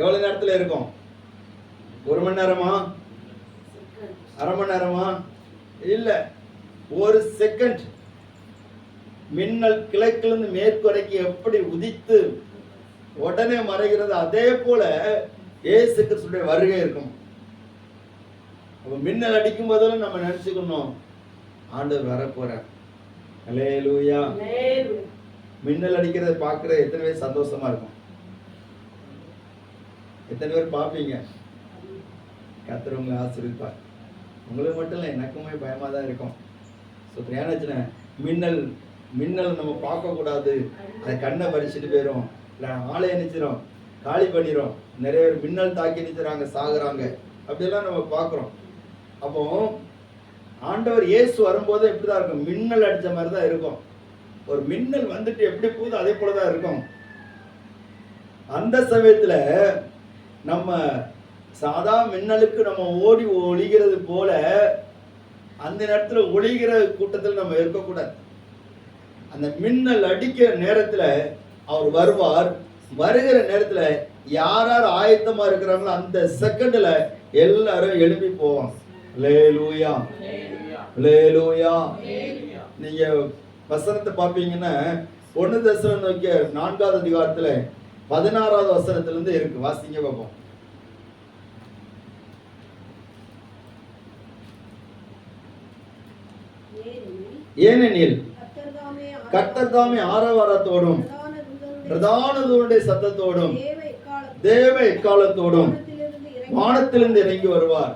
எவ்வளவு நேரத்துல இருக்கும்? 1 மணி நேரமா? அரை மணி நேரமா? இல்ல, 1 செகண்ட். மின்னல் கிழக்கிலிருந்து மேற்கு வரைக்கும் எப்படி உதித்து உடனே மறைகிறது, அதே போல இயேசு கிறிஸ்துடைய வருகை இருக்கும். மின்னல் அடிக்கும் போதெல்லாம் நம்ம நினைச்சுக்கணும், ஆண்டவர் வரப்போறார். அல்லேலூயா. மின்னல் அடிக்கிறத பார்க்கிற எத்தனை பேர் சந்தோஷமா இருக்கும்? எத்தனை பேர் பார்ப்பீங்க? கர்த்தர் உங்களை ஆசீர்வதிப்பார். உங்களுக்கு மட்டும் இல்லை, எனக்குமே பயமா தான் இருக்கும். ஏன்னாச்சுன்னா மின்னல் நம்ம பார்க்க கூடாது, அதை கண்ணை பறிச்சுட்டு போயிடும், இல்லை ஆளை நினைச்சிடும், காலி பண்ணிடும். நிறைய பேர் மின்னல் தாக்கி நினைச்சுறாங்க, சாகுறாங்க, அப்படியெல்லாம் நம்ம பார்க்குறோம். அப்போ ஆண்டவர் இயேசு வரும்போது எப்படிதான் இருக்கும்? மின்னல் அடிச்ச மாதிரி தான் இருக்கும். ஒரு மின்னல் வந்துட்டு எப்படி போகுது அதே போலதான் இருக்கும். அந்த சமயத்துல நம்ம சாதா மின்னலுக்கு நம்ம ஓடி ஒளிகிறது போல அந்த நேரத்துல ஒளிகிற கூட்டத்தில் நம்ம இருக்கக்கூடாது. அந்த மின்னல் அடிக்கிற நேரத்துல அவர் வருவார். வருகிற நேரத்துல யார் யார் ஆயத்தமா இருக்கிறாங்களோ அந்த செகண்ட்ல எல்லாரும் எழுப்பி போவாங்க. அல்லேலூயா. அல்லேலூயா. நீங்க வசனத்தை பார்ப்பீங்கன்னா 1 தெசலோனிக்கே 4வது அதிகாரத்துல 16வது வசனத்திலிருந்து இருக்கு. வாசிங்க பார்ப்போம். ஏனெனில் கர்த்தர் தாமே ஆரவாரத்தோடும் பிரதான தூதனுடைய சத்தத்தோடும் தேவ எக்காலத்தோடும் வானத்திலிருந்து இறங்கி வருவார்.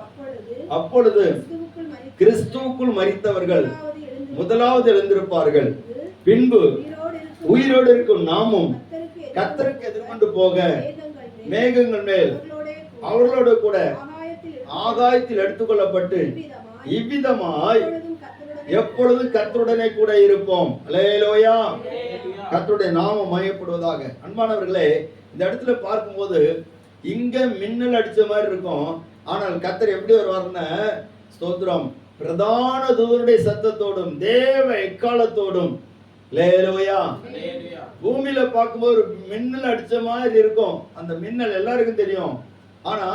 அப்பொழுது கிறிஸ்துவுக்குள் மரித்தவர்கள் முதலாவது எழுந்திருப்பார்கள். பின்பு உயிரோடு இருக்கும் நாமும் கர்த்தருக்கு எதிர்கொண்டு போக மேகங்கள் மேல் அவர்களோடு கூட ஆகாயத்தில் எடுத்துக்கொள்ளப்பட்டு இவ்விதமாய் எப்பொழுதும் கர்த்தருடனே கூட இருப்போம். அல்லேலூயா. கர்த்தருடைய நாமம் மகிமைப்படுவதாக. அன்பானவர்களே, இந்த இடத்துல பார்க்கும்போது இங்க மின்னல் அடிச்ச மாதிரி இருக்கும். ஆனால் கர்த்தர் எப்படி வருவார்னா, ஸ்தோத்திரம், பிரதான தூதனுடைய சத்தத்தோடும் தேவ எக்காலத்தோடும் அல்லேலூயா. பூமியில பார்க்கும்போது ஒரு மின்னல் அடிச்ச மாதிரி இருக்கும். அந்த மின்னல் எல்லாருக்கும் தெரியும். ஆனா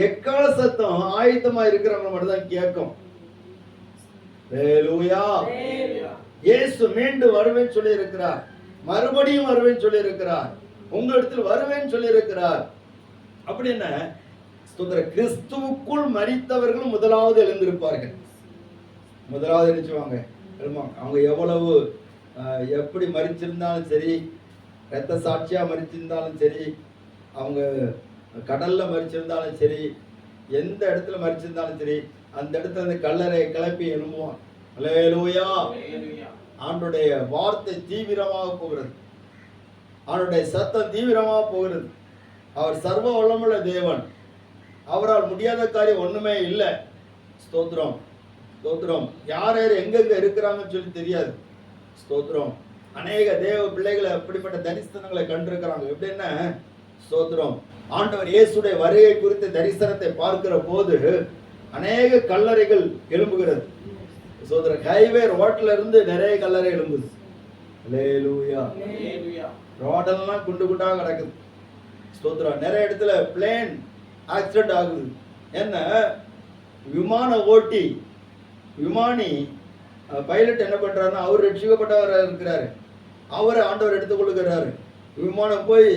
எக்கால சத்தம் ஆயத்தமா இருக்கிறவங்க மட்டும் தான் கேட்கும். அல்லேலூயா. இயேசு மீண்டும் வருவேன்னு சொல்லி இருக்கிறார். மறுபடியும் வருவேன்னு சொல்லி இருக்கிறார். உங்களிடத்தில் வருவேன்னு சொல்லி இருக்கிறார். அப்படின்னா கிறிஸ்துவுக்குள் மரித்தவர்கள் முதலாவது எழுந்திருப்பார்கள். முதலாவது நினைச்சுவாங்க. அவங்க எவ்வளவு எப்படி மரிச்சிருந்தாலும் சரி, இரத்த சாட்சியா மரிச்சிருந்தாலும் சரி, அவங்க கடல்ல மரிச்சிருந்தாலும் சரி, எந்த இடத்துல மரிச்சிருந்தாலும் சரி, அந்த இடத்துல அந்த கல்லறை கிளப்பி எழும்புவான். அல்லேலூயா. ஆண்டோடைய வார்த்தை தீவிரமாக போகிறது. அவருடைய சத்தம் தீவிரமாக போகிறது. அவர் சர்வ வல்லமுள்ள தேவன். அவரால் முடியாத காரியம் ஒண்ணுமே இல்லை. ஸ்தோத்திரம் ஸ்தோத்திரம். யார் யார் எங்கெங்க இருக்கிறாங்கன்னு சொல்லி தெரியாது. ஸ்தோத்திரம். அநேக தேவ பிள்ளைகளை அப்படிப்பட்ட தரிசனங்களை கண்டிருக்கிறாங்க. எப்படின்னா ஸ்தோத்திரம், ஆண்டவர் இயேசுடைய வருகை குறித்த தரிசனத்தை பார்க்கிற போது அநேக கல்லறைகள் எழும்புகிறது. ஸ்தோத்திரம். ஹைவே ரோட்ல இருந்து நிறைய கல்லறை எழும்புது. அல்லேலூயா. ரோடெல்லாம் குண்டு குண்டாக கிடக்குது. ஸ்தோத்திரம். நிறைய இடத்துல பிளேன் ஆக்சிடென்ட் ஆகுது. என்ன விமான ஓட்டி விமானி பைலட் என்ன பண்றாருன்னா, அவர் ரட்சிக்கப்பட்டவராக இருக்கிறாரு. அவரை ஆண்டவர் எடுத்துக்கொள்கிறாரு. விமானம் போய்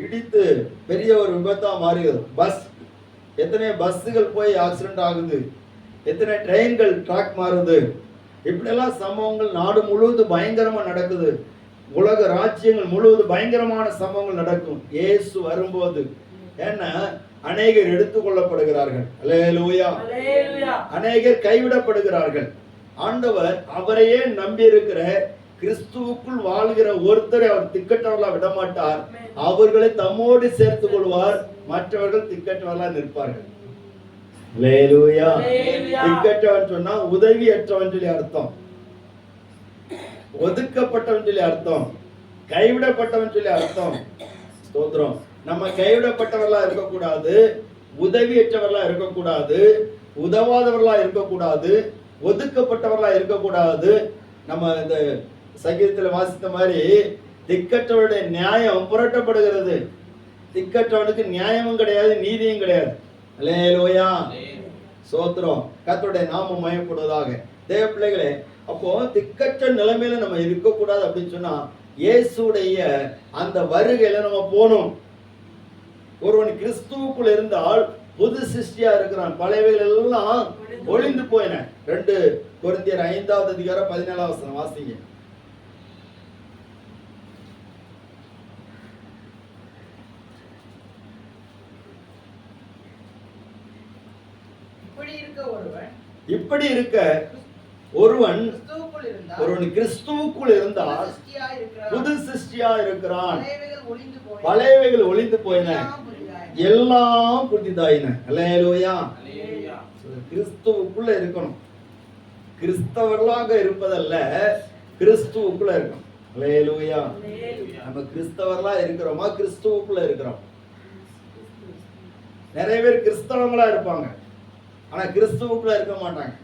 இடித்து பெரிய ஒரு விபத்தா மாறுகிறது. பஸ், எத்தனை பஸ்ஸுகள் போய் ஆக்சிடென்ட் ஆகுது, எத்தனை ட்ரெயின்கள் ட்ராக் மாறுது. இப்படியெல்லாம் சம்பவங்கள் நாடு முழுவதும் பயங்கரமா நடக்குது. உலக ராஜ்யங்கள் முழுவதும் பயங்கரமான சம்பவங்கள் நடக்கும் இயேசு வரும்போது. ஏன்னா அநேகர் எடுத்துக்கொள்ளப்படுகிறார்கள். அல்லேலூயா. அநேகர் கைவிடப்படுகிறார்கள். ஆண்டவர் அவரையே நம்பி இருக்கிற கிறிஸ்துவுக்குள் வாழ்கிற ஒருத்தரை அவர் திக்கற்றவர்களா விடமாட்டார். அவர்களை தம்மோடு சேர்த்துக் கொள்வார். மற்றவர்கள் திக்கற்றவர்களா நிற்பார்கள். அல்லேலூயா. திக்கற்றவன் சொன்னா உதவியற்றவன் சொல்லி அர்த்தம், ஒதுக்கப்பட்டவன் சொல்லி அர்த்தம், கைவிடப்பட்டவன் சொல்லி அர்த்தம். ஸ்தோத்திரம். நம்ம கைவிடப்பட்டவர்களா இருக்கக்கூடாது, உதவியற்றவர்களா இருக்கக்கூடாது, உதவாதவர்களா இருக்கக்கூடாது, ஒதுக்கப்பட்டவர்களா இருக்கக்கூடாது. நம்ம இந்த சங்கீதத்தில் வாசித்த மாதிரி திக்கற்றவருடைய நியாயம் புரட்டப்படுகிறது. திக்கற்றவனுக்கு நியாயமும் கிடையாது, நீதியும் கிடையாது. அல்லேலூயா. ஸ்தோத்திரம். கர்த்தருடைய நாமம் மகிமைப்படுவதாக. தேவ பிள்ளைகளே, அப்போ திக்கற்ற நிலைமையில நம்ம இருக்கக்கூடாது அப்படின்னு சொன்னா இயேசுடைய அந்த வருகையில நம்ம போகணும். ஒருவன் கிறிஸ்துவுக்குள் இருந்தால் புது சிருஷ்டியா இருக்கிறான். பழையவைகள் எல்லாம் ஒளிந்து போயின. 2 கொரிந்தியர் 5வது அதிகாரம் 17வது வசனம் வாசிங்க. இப்படி இருக்க ஒருவன் கிறிஸ்துவுக்குள் இருந்தால் புது சிருஷ்டியா இருக்கிறான். பழையவைகள் ஒளிந்து போயின, எல்லாம் புதிதாயின. அல்லேலூயா. கிறிஸ்துவுக்குள்ள இருக்கணும். கிறிஸ்தவர்களாக இருப்பதல்ல, கிறிஸ்துவுக்குள்ள இருக்கணும். அல்லேலூயா. நம்ம கிறிஸ்தவர்களா இருக்கிறோமா, கிறிஸ்துவுக்குள்ள இருக்கிறோம்? நிறைய பேர் கிறிஸ்தவங்களா இருப்பாங்க, ஆனா கிறிஸ்துவுக்குள்ள இருக்க மாட்டாங்க.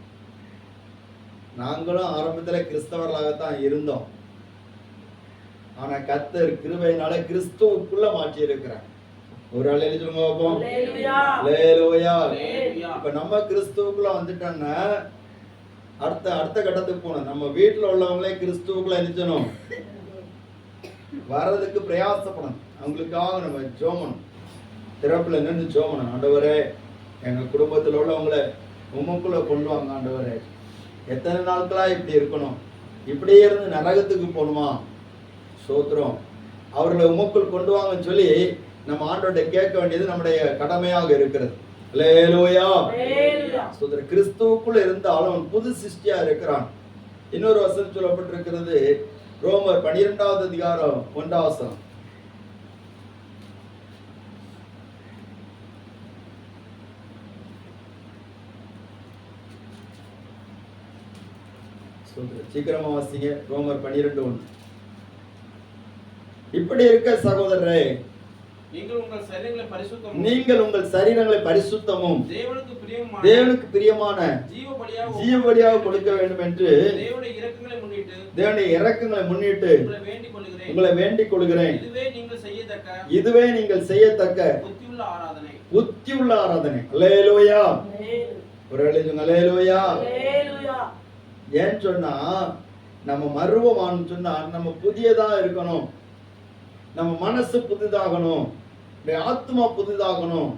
நாங்களும் ஆரம்பத்துல கிறிஸ்தவர்களாகத்தான் இருந்தோம். ஆனா கர்த்தர் கிருபையினால கிறிஸ்துவுக்குள்ள மாற்றி இருக்கிறார். ஒரு ஆள் எழுதி சொல்லுங்க பாப்போம். அல்லேலூயா. இப்ப நம்ம கிறிஸ்துவுக்குள்ள வந்துட்டோம்னா அடுத்த கட்டத்துக்கு போகணும். நம்ம வீட்டுல உள்ளவங்களே கிறிஸ்துவுக்குள்ள எழுதணும், வர்றதுக்கு பிரயாசப்படணும். அவங்களுக்காக நம்ம ஜோமணும், திறப்புல நின்று ஜோமணும். ஆண்டவரே, எங்க குடும்பத்தில் உள்ளவங்களை உமக்குள்ள கொண்டு வாங்க. ஆண்டவரே, எத்தனை நாட்களா இப்படி இருக்கணும், இப்படியே இருந்து நரகத்துக்கு போகணுமா? ஸ்தோத்திரம். அவர்களை உமக்குள் கொண்டு வாங்கன்னு சொல்லி நம்ம ஆண்டவர்கிட்ட கேட்க வேண்டியது நம்முடைய கடமையாக இருக்கிறது. அல்லேலூயா. ஸ்தோத்திரம். கிறிஸ்துவுக்குள்ள இருந்தாலும் அவன் புது சிருஷ்டியா இருக்கிறான். இன்னொரு வசனம் சொல்லப்பட்டிருக்கிறது, ரோமர் 12வது அதிகாரம் 1வது வசனம். சீக்கிரமா வாசிங்க. ரோமர் 12:1. இப்படி இருக்க சகோதரரே, நீங்கள் உங்கள் சரீரங்களை பரிசுத்தமும் தேவனுக்கு தேவனுக்கு பிரியமான ஜீவ பலியாக கொடுக்க வேண்டும் என்று தேவனுடைய இரக்கங்களை முன்னிட்டு உங்களை வேண்டிக் கொள்கிறேன். இதுவே நீங்கள் செய்யத்தக்க புத்தியுள்ள ஆராதனை. அல்லேலூயா. ஒரு அல்லேலூயா. ஏன் சொன்னா நம்ம மருவமான்னு சொன்னா நம்ம புதியதா இருக்கணும், நம்ம மனசு புதிதாகணும், ஆத்மா புதிதாகணும்,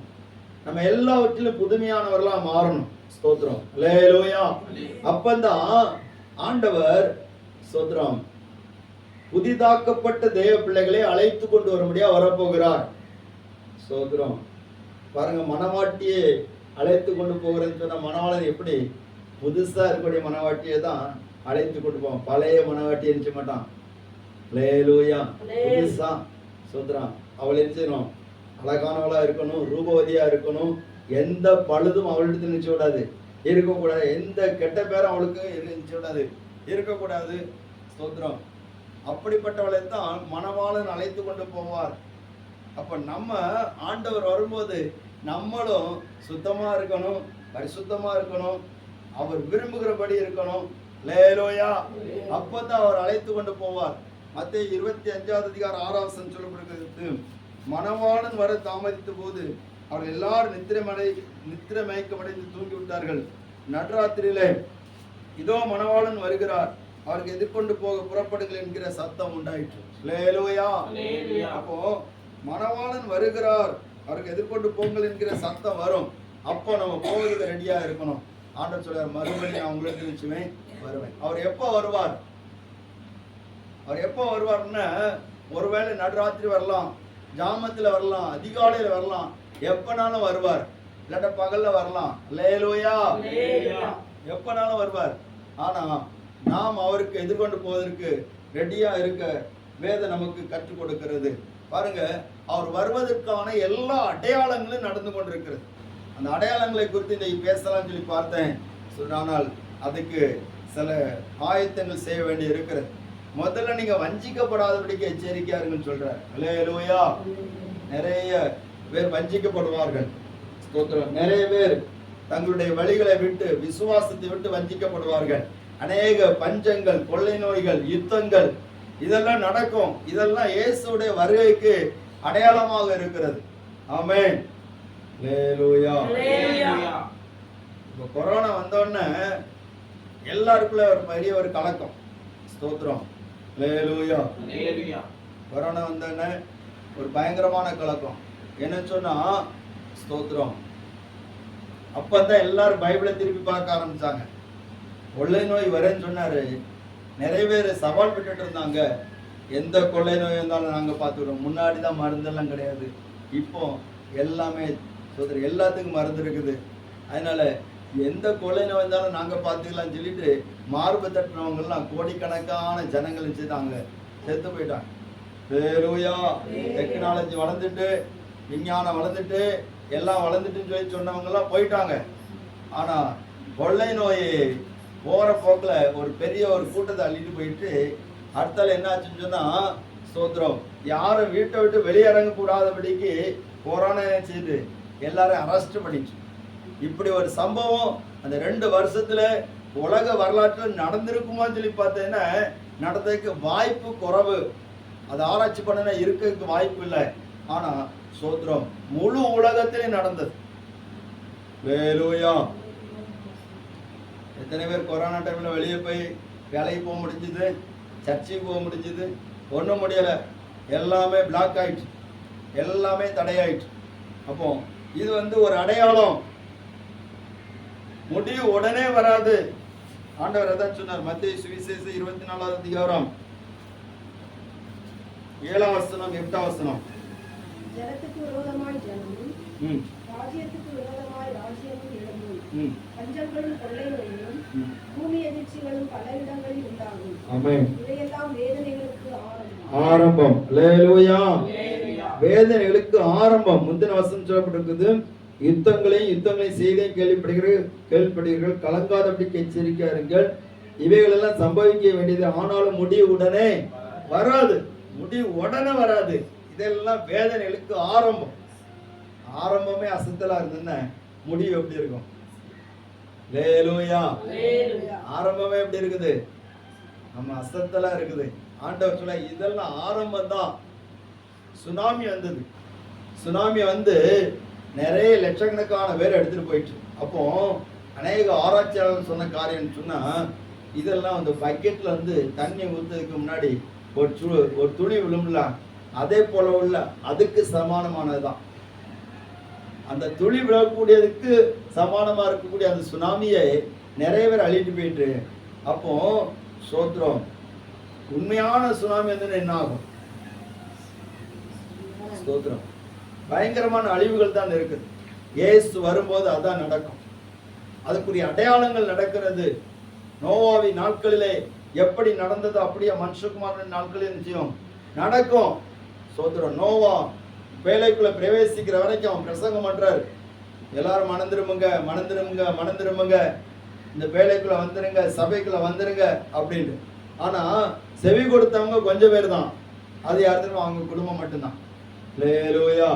நம்ம எல்லாவற்றிலும் புதுமையானவர்களா மாறணும். ஸ்தோத்திரம். அல்லேலூயா. அப்பந்தான் ஆண்டவர் ஸ்தோத்திரம் புதிதாக்கப்பட்ட தேவ பிள்ளைகளை அழைத்து கொண்டு வரும்படியா வரப்போகிறார். ஸ்தோத்திரம். பாருங்க, மனவாட்டியை அழைத்து கொண்டு போகிறேன்னு சொன்ன மணவாளன் எப்படி புதுசா இருக்கக்கூடிய மனவாட்டியை தான் அழைத்து கொண்டு போவான். பழைய மனவாட்டி எரிச்ச மாட்டான். அல்லேலூயா. புதுசா ஸ்தோத்திரம் அவள் எரிச்சிடும், அழகானவளா இருக்கணும், ரூபவதியா இருக்கணும், எந்த பழுதும் அவளிடத்தில் நினைச்சு விடாது, இருக்கக்கூடாது, எந்த கெட்ட பேரும் அவளுக்கு நினைச்சு விடாது, இருக்கக்கூடாது. ஸ்தோத்திரம். அப்படிப்பட்டவளை தான் மணவாளன் அழைத்து கொண்டு போவார். அப்ப நம்ம ஆண்டவர் வரும்போது நம்மளும் சுத்தமா இருக்கணும், பரிசுத்தமா இருக்கணும், அவர் விரும்புகிறபடி இருக்கணும். அல்லேலூயா. அப்பதான் அவர் அழைத்து கொண்டு போவார். மத்தேயு 25:6 சொல்லப்படுகிறது, மணவாளன் வர தாமதித்த போது அவர்கள் எல்லாரும் நித்திரை மயக்கமடைந்து தூங்கி விட்டார்கள். நடுராத்திரியிலே இதோ மணவாளன் வருகிறார், அவருக்கு எதிர்கொண்டு போக புறப்படுங்கள் என்கிற சத்தம் உண்டாயிற்று. அல்லேலூயா. அப்போ மணவாளன் வருகிறார், அவருக்கு எதிர்கொண்டு போங்கள் என்கிற சத்தம் வரும். அப்போ நம்ம போவதுக்கு ரெடியா இருக்கணும். ஆண்டவர் சொல்றார், மறுபடியும் அவங்களுக்கு நிச்சயமே வருவேன். அவர் எப்போ வருவார்? அவர் எப்போ வருவார்னா, ஒருவேளை நடுராத்திரி வரலாம், ஜாமத்துல வரலாம், அதிகாலையில வரலாம், எப்பனாலும் வருவார். இல்லாட்ட பகல்ல வரலாம். அல்லேலூயா. எப்பனாலும் வருவார். ஆனா நாம் அவருக்கு எதிர்கொண்டு போவதற்கு ரெடியா இருக்க வேதம் நமக்கு கற்றுக் கொடுக்கிறது. பாருங்க, அவர் வருவதற்கான எல்லா அடையாளங்களும் நடந்து கொண்டிருக்கிறது. அந்த அடையாளங்களை குறித்து இன்னைக்கு பேசலாம் சொல்லி பார்த்தேன். ஆனால் அதுக்கு சில ஆயத்தங்கள் செய்ய வேண்டி இருக்கிறது. முதல்ல நீங்க வஞ்சிக்கப்படாதபடிக்கு எச்சரிக்கையா இருக்குன்னு சொல்றார். அல்லேலூயா. நிறைய பேர் வஞ்சிக்கப்படுவார்கள். ஸ்தோத்திரம். நிறைய பேர் தங்களுடைய வழிகளை விட்டு, விசுவாசத்தை விட்டு வஞ்சிக்கப்படுவார்கள். அநேக பஞ்சங்கள், கொள்ளை நோய்கள், யுத்தங்கள் இதெல்லாம் நடக்கும். இதெல்லாம் இயேசுடைய வருகைக்கு அடையாளமாக இருக்கிறது. ஆமென். அல்லேலூயா. இப்போ கொரோனா வந்தோடனே எல்லாருக்குள்ள ஒரு பெரிய ஒரு கலக்கம். ஸ்தோத்திரம். அல்லேலூயா. கொரோனா வந்தோடனே ஒரு பயங்கரமான கலக்கம். என்ன சொன்னா, ஸ்தோத்திரம், அப்பதான் எல்லாரும் பைபிளை திருப்பி பார்க்க ஆரம்பிச்சாங்க. கொள்ளை நோய் வரேன்னு சொன்னாரு. நிறைய பேர் சவால் விட்டுட்டு இருந்தாங்க, எந்த கொள்ளை நோய் இருந்தாலும் நாங்க பார்த்துக்கிறோம். முன்னாடி தான் மருந்தெல்லாம் கிடையாது, இப்போ எல்லாமே ஸ்தோத்திரம் எல்லாத்துக்கும் மருந்து இருக்குது. அதனால எந்த கொள்ளை நோய் இருந்தாலும் நாங்க பார்த்துக்கலாம்னு சொல்லிட்டு மார்பு தட்டினவங்கெல்லாம் கோடிக்கணக்கான ஜனங்கள் வச்சுட்டாங்க, செத்து போயிட்டாங்க. அல்லேலூயா. டெக்னாலஜி வளர்ந்துட்டு, விஞ்ஞானம் வளர்ந்துட்டு, எல்லாம் வளர்ந்துட்டுன்னு சொல்லி சொன்னவங்க எல்லாம் போயிட்டாங்க. ஆனா கொள்ளை நோய் போற போக்குல ஒரு பெரிய ஒரு கூட்டத்தை அள்ளிட்டு போயிட்டு அடுத்தால என்ன ஆச்சுன்னு சொன்னா, ஸ்தோத்திரம், யாரும் வீட்டை விட்டு வெளியிறங்க கூடாதபடிக்கு கொரோனா செய்து எல்லாரும் அரெஸ்ட் பண்ணிச்சு. இப்படி ஒரு சம்பவம் அந்த 2 வருஷத்துல உலக வரலாற்றில் நடந்திருக்குமான்னு சொல்லி பார்த்தீங்கன்னா நடந்ததுக்கு வாய்ப்பு குறைவு. அது ஆராய்ச்சி பண்ண இருக்கிறதுக்கு வாய்ப்பு இல்லை. ஆனா ஸ்தோத்திரம் முழு உலகத்திலே நடந்தது. அல்லேலூயா. எத்தனை பேர் கொரோனா டைம்ல வெளியே போய் வேலைக்கு போக முடிஞ்சது, சர்ச்சுக்கு போக முடிஞ்சது? ஒன்றும் முடியல. எல்லாமே பிளாக் ஆயிடுச்சு, எல்லாமே தடையாயிடுச்சு. அப்போ இது ஒரு அடையாளம். முடிவு உடனே வராது. ஆண்டவர் அதான் சொன்னார். மத்தேயு சுவிசேஷம் 24வது அதிகாரம் 7ஆம் வசனம் 8ஆம் வசனம். ஜனத்துக்கு விரோதமாய் ஜனமும் ராஜ்யத்துக்கு விரோதமாய் ராஜ்யமும் எழும்பும். பஞ்சங்களும் கொள்ளை நோயும் பூமி எதிர்ச்சிகளும் பல இடங்களில் உண்டாகும். ஆமென். இவையெல்லாம் வேதனைகளுக்கு ஆரம்பம். அல்லேலூயா. வேதனைகளுக்கு ஆரம்பம். முந்தின வசனம் சொல்லப்பட்டிருக்குது, யுத்தங்களையும் செய்தே கேள்விப்படுகிறீர்கள், கலங்காதபடிக்கு எச்சரிக்கையா இருங்கள். இவைகள் எல்லாம் சம்பவிக்க வேண்டியது, ஆனாலும் முடிவு உடனே வராது. முடிவு உடனே வராது. இதெல்லாம் வேதனைகளுக்கு ஆரம்பம். ஆரம்பமே அசத்தலா இருந்ததுன்னா முடிவு எப்படி இருக்கும்? அல்லேலூயா. அல்லேலூயா. ஆரம்பமே எப்படி இருக்குது? நம்ம அசத்தலா இருக்குது. ஆண்டவர் சொல்ல இதெல்லாம் ஆரம்பம் தான். சுனாமி வந்தது. சுனாமி வந்து நிறைய லட்சக்கணக்கான பேர் எடுத்துட்டு போயிடுச்சு. அப்போ அநேக ஆராய்ச்சியாளர்கள் சொன்ன காரியம் சொன்னா, இதெல்லாம் வந்து பக்கெட்ல வந்து தண்ணி ஊத்துறதுக்கு முன்னாடி ஒரு துளி விழும்பல, அதே போல உள்ள அதுக்கு சமானமானதுதான். அந்த துளி விழக்கூடியதுக்கு சமானமா இருக்கக்கூடிய அந்த சுனாமியை நிறைய பேர் அழிட்டு போயிட்டு, அப்போ சோத்ரம் உண்மையான சுனாமி வந்து என்ன ஆகும்? ஸ்தோத்திரம். பயங்கரமான அழிவுகள் தான் இருக்குது. இயேசு வரும்போது அதான் நடக்கும். அதுக்குரிய அடையாளங்கள் நடக்கிறது. நோவாவின் நாட்களிலே எப்படி நடந்தது அப்படியே மனுஷகுமாரன் நாட்களில் நிச்சயம் நடக்கும். சோத்திரம். நோவா வேலைக்குள்ள பிரவேசிக்கிற வரைக்கும் அவன் பிரசங்கம் பண்றாரு. எல்லாரும் மணந்துருமுங்க, மணந்துருமுங்க, மணந்துருமுங்க, இந்த வேலைக்குள்ள வந்துருங்க, சபைக்குள்ள வந்துருங்க அப்படின்னு. ஆனா செவி கொடுத்தவங்க கொஞ்சம் பேர் தான். அது யாருன்னு அவங்க குடும்பம் மட்டும்தான். அல்லேலூயா.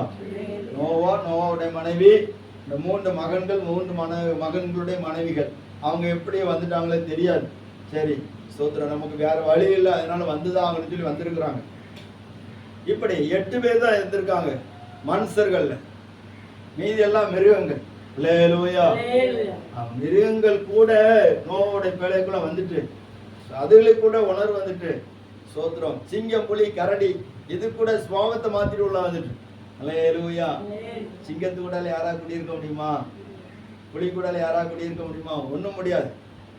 நோவாவுடைய மனைவி, இந்த 3 மகன்கள், 3 மகன்களுடைய மனைவிகள், அவங்க எப்படி வந்துட்டாங்களே தெரியாது. சரி ஸ்தோத்திரம், நமக்கு வேற வழி இல்லை, அதனால வந்துதான் ஆகணும்னு சொல்லி வந்திருக்கிறாங்க. இப்படி 8 பேர் தான் இருந்திருக்காங்க மனுஷர்கள்ல. மீதி எல்லாம் மிருகங்கள். அல்லேலூயா. மிருகங்கள் கூட நோவோடைய பேழைக்குள்ள வந்துட்டு, அதுகளுக்கு கூட உணர்வு வந்துட்டு. சோத்திரம். சிங்கம், புலி, கரடி, இது கூட சுவாபத்தை மாத்திட்டு உள்ள வந்துட்டு. அல்லேலூயா. சிங்கத்து கூடால யாரா குடியிருக்க முடியுமா? புலி கூடால யாரா குடியிருக்க முடியுமா? ஒண்ணும் முடியாது.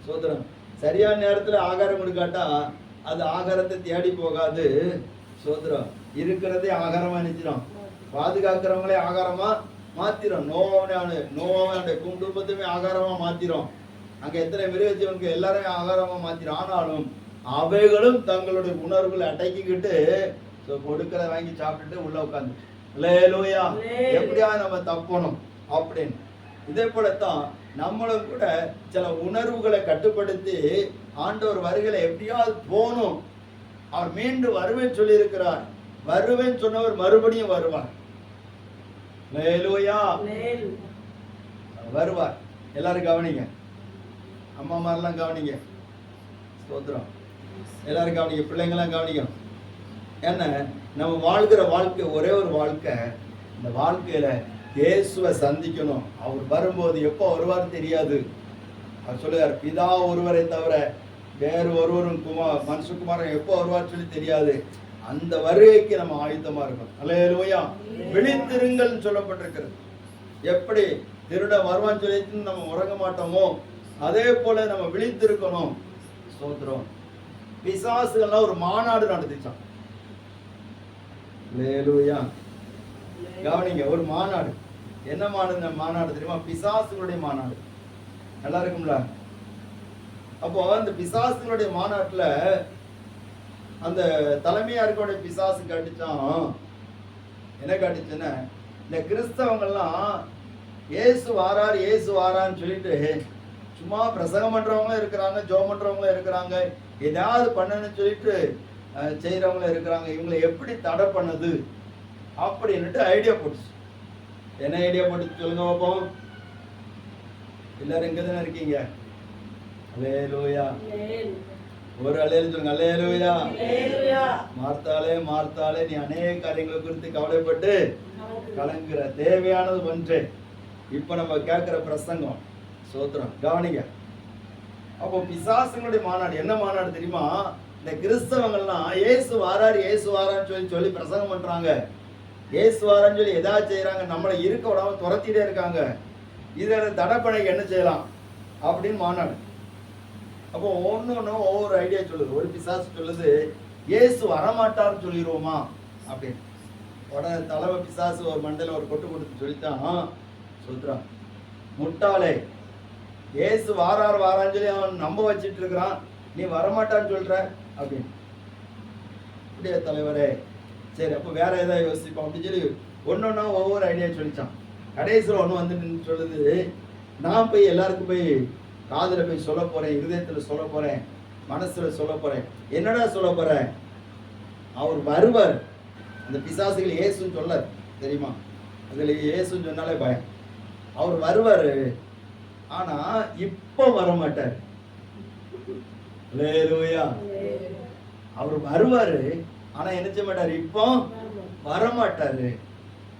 சோத்திரம். சரியான நேரத்துல ஆகாரம் கொடுக்காட்டா அது ஆகாரத்தை தேடி போகாது. சோத்திரம். இருக்கிறதே ஆகாரமா நினைச்சிடும். பாதுகாக்கிறவங்களே ஆகாரமா மாத்திரும். நோவாவுடைய குடும்பத்தையுமே ஆகாரமா மாத்திரும். அங்க எத்தனை மிருக ஜீவனுக்கு எல்லாரையும் ஆகாரமா மாத்திரும். ஆனாலும் அவைகளும் தங்களுடைய உணர்வுகளை அடக்கிக்கிட்டு கொடுக்கறத வாங்கி சாப்பிட்டுட்டு உள்ள உட்காந்து. அல்லேலூயா. எப்படியா நம்ம தப்பணும் அப்படின்னு. இதே போலத்தான் நம்மளும் கூட சில உணர்வுகளை கட்டுப்படுத்தி ஆண்டவர் வருகையில எப்படியாவது போகணும். அவர் மீண்டும் வருவேன் சொல்லி இருக்கிறார். வருவேன் சொன்னவர் மறுபடியும் வருவார். அல்லேலூயா. வருவார். எல்லாரும் கவனிங்க. அம்மா மாதிரிலாம் கவனிங்க. ஸ்தோத்திரம். எல்லாரும் கவனிங்க. பிள்ளைங்களாம் கவனிக்கணும். ஏன்னா நம்ம வாழ்கிற வாழ்க்கை ஒரே ஒரு வாழ்க்கை. இந்த வாழ்க்கையில இயேசுவை சந்திக்கணும். அவர் வரும்போது எப்போ வருவார் தெரியாது. அவர் சொல்லுவார், பிதா ஒருவரை தவிர வேறு ஒருவரும் மனுஷகுமாரன் எப்போ வருவார் சொல்லி தெரியாது. அந்த வருகைக்கு நம்ம ஆயுத்தமா இருக்கணும். அல்லேலூயா. விழித்திருங்கள் சொல்லப்பட்டிருக்கிறது. எப்படி திருட வருவான்னு சொல்லி நம்ம உறங்க மாட்டோமோ அதே போல நம்ம விழித்திருக்கணும். ஸ்தோத்திரம். பிசாசுகள்லாம் ஒரு மாநாடு நடத்திச்சான். அல்லேலூயா. கவனிங்க. ஒரு மாநாடு. என்ன மாநாடு தெரியுமா? பிசாசுகளுடைய மாநாடு. நல்லா இருக்கும்ல? அப்போ அந்த பிசாசுகளுடைய மாநாட்டுல அந்த தலைமையா இருக்கக்கூடிய பிசாசு காட்டிச்சான். என்ன காட்டிச்சுன்னா, இந்த கிறிஸ்தவங்கள்லாம் இயேசு வாரார் இயேசு வாரான்னு சொல்லிட்டு சும்மா பிரசங்கம் பண்றவங்களும் இருக்கிறாங்க, ஜெபம் பண்றவங்களும் இருக்கிறாங்க, ஏதாவது பண்ணணும்னு சொல்லிட்டு செய்யறவங்களும் இருக்கிறாங்க. இவங்களை எப்படி தடை பண்ணது அப்படின்னுட்டு ஐடியா போட்டுச்சு. என்ன ஐடியா போட்டு சொல்லுங்க பார்ப்போம். எல்லாரும் இங்க தானே இருக்கீங்க? அல்லேலூயா. ஒரு அல்லேலூயா சொல்லுங்க. அல்லேலூயா. மார்த்தாளே நீ அநேக காரியங்களை குறித்து கவலைப்பட்டு கலங்குற. தேவையானது ஒன்று. இப்ப நம்ம கேட்கிற பிரசங்கம். சோத்திரம். கவனிங்க. அப்போ பிசாசுங்களுடைய மாநாடு. என்ன மாநாடு தெரியுமா? இந்த கிறிஸ்தவங்கள்லாம் இயேசு வாரான்னு சொல்லி பிரசங்கம் பண்றாங்க. இயேசு வாரான்னு சொல்லி எதாவது செய்யறாங்க. நம்மளை இருக்க விடாம துரத்திட்டே இருக்காங்க. இதை தடைப்படை என்ன செய்யலாம் அப்படின்னு மாநாடு. அப்போ ஒன்னொன்னும் ஒவ்வொரு ஐடியா சொல்லுது. ஒரு பிசாசு சொல்லுது, இயேசு வரமாட்டார்னு சொல்லிடுவோமா அப்படின்னு. உடனே தலைமை பிசாசு ஒரு மண்டையில ஒரு கொட்டு கொடுத்து சொல்லித்தான், சொல்றான், முட்டாளே, இயேசு வாரான்னு சொல்லி அவன் நம்ப வச்சிட்டு இருக்கிறான், நீ வரமாட்டான்னு சொல்ற அப்படின்னு. அப்படியே தலைவரே, சரி அப்போ வேற ஏதாவது யோசிப்போம் அப்படின்னு சொல்லி ஒன்னொன்னா ஒவ்வொரு ஐடியா சொல்லிச்சான். கடைசியில் ஒன்று வந்து சொல்லுது, நான் போய் எல்லாருக்கும் போய் காதுல போய் சொல்ல போறேன், இருதயத்துல சொல்ல போறேன், மனசுல சொல்ல போறேன். என்னடா சொல்ல போறேன்? அவர் வருவார். அந்த பிசாசுகள் இயேசுன்னு சொல்ல தெரியுமா? அதுல இயேசுன்னு சொன்னாலே பயம். அவர் வருவாரு, ஆனா இப்ப வர மாட்டார். அல்லேலூயா. அவர் வருவாரு, ஆனா என்ன செய்ய மாட்டாரு, இப்போ வரமாட்டாரு.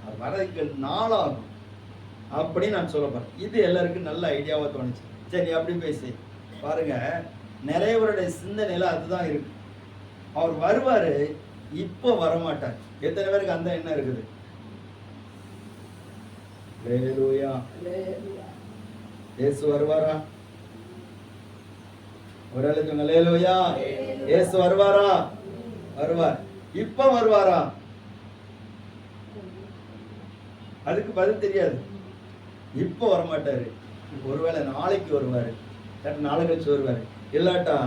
அவர் வரதுக்கு நாளாகும் அப்படின்னு நான் சொல்ல போறேன். இது எல்லாருக்கும் நல்ல ஐடியாவா தோணுச்சு. சரி, அப்படி பேசி பாருங்க, நிறையவருடைய சிந்தனையில அதுதான் இருக்கு. அவர் வருவாரு, இப்போ வரமாட்டார். எத்தனை பேருக்கு அந்த எண்ணம் இருக்குது? அல்லேலூயா. இயேசு வருவாரா? ஒரு ஆளுக்கு அல்லேலூயா. இயேசு வருவாரா? வருவார். இப்ப வருவாரா? அதுக்கு பதில் தெரியாது. இப்ப வரமாட்டாரு. ஒருவேளை நாளைக்கு வருவாரு, நாளை கழிச்சு வருவாரு, இல்லாட்டா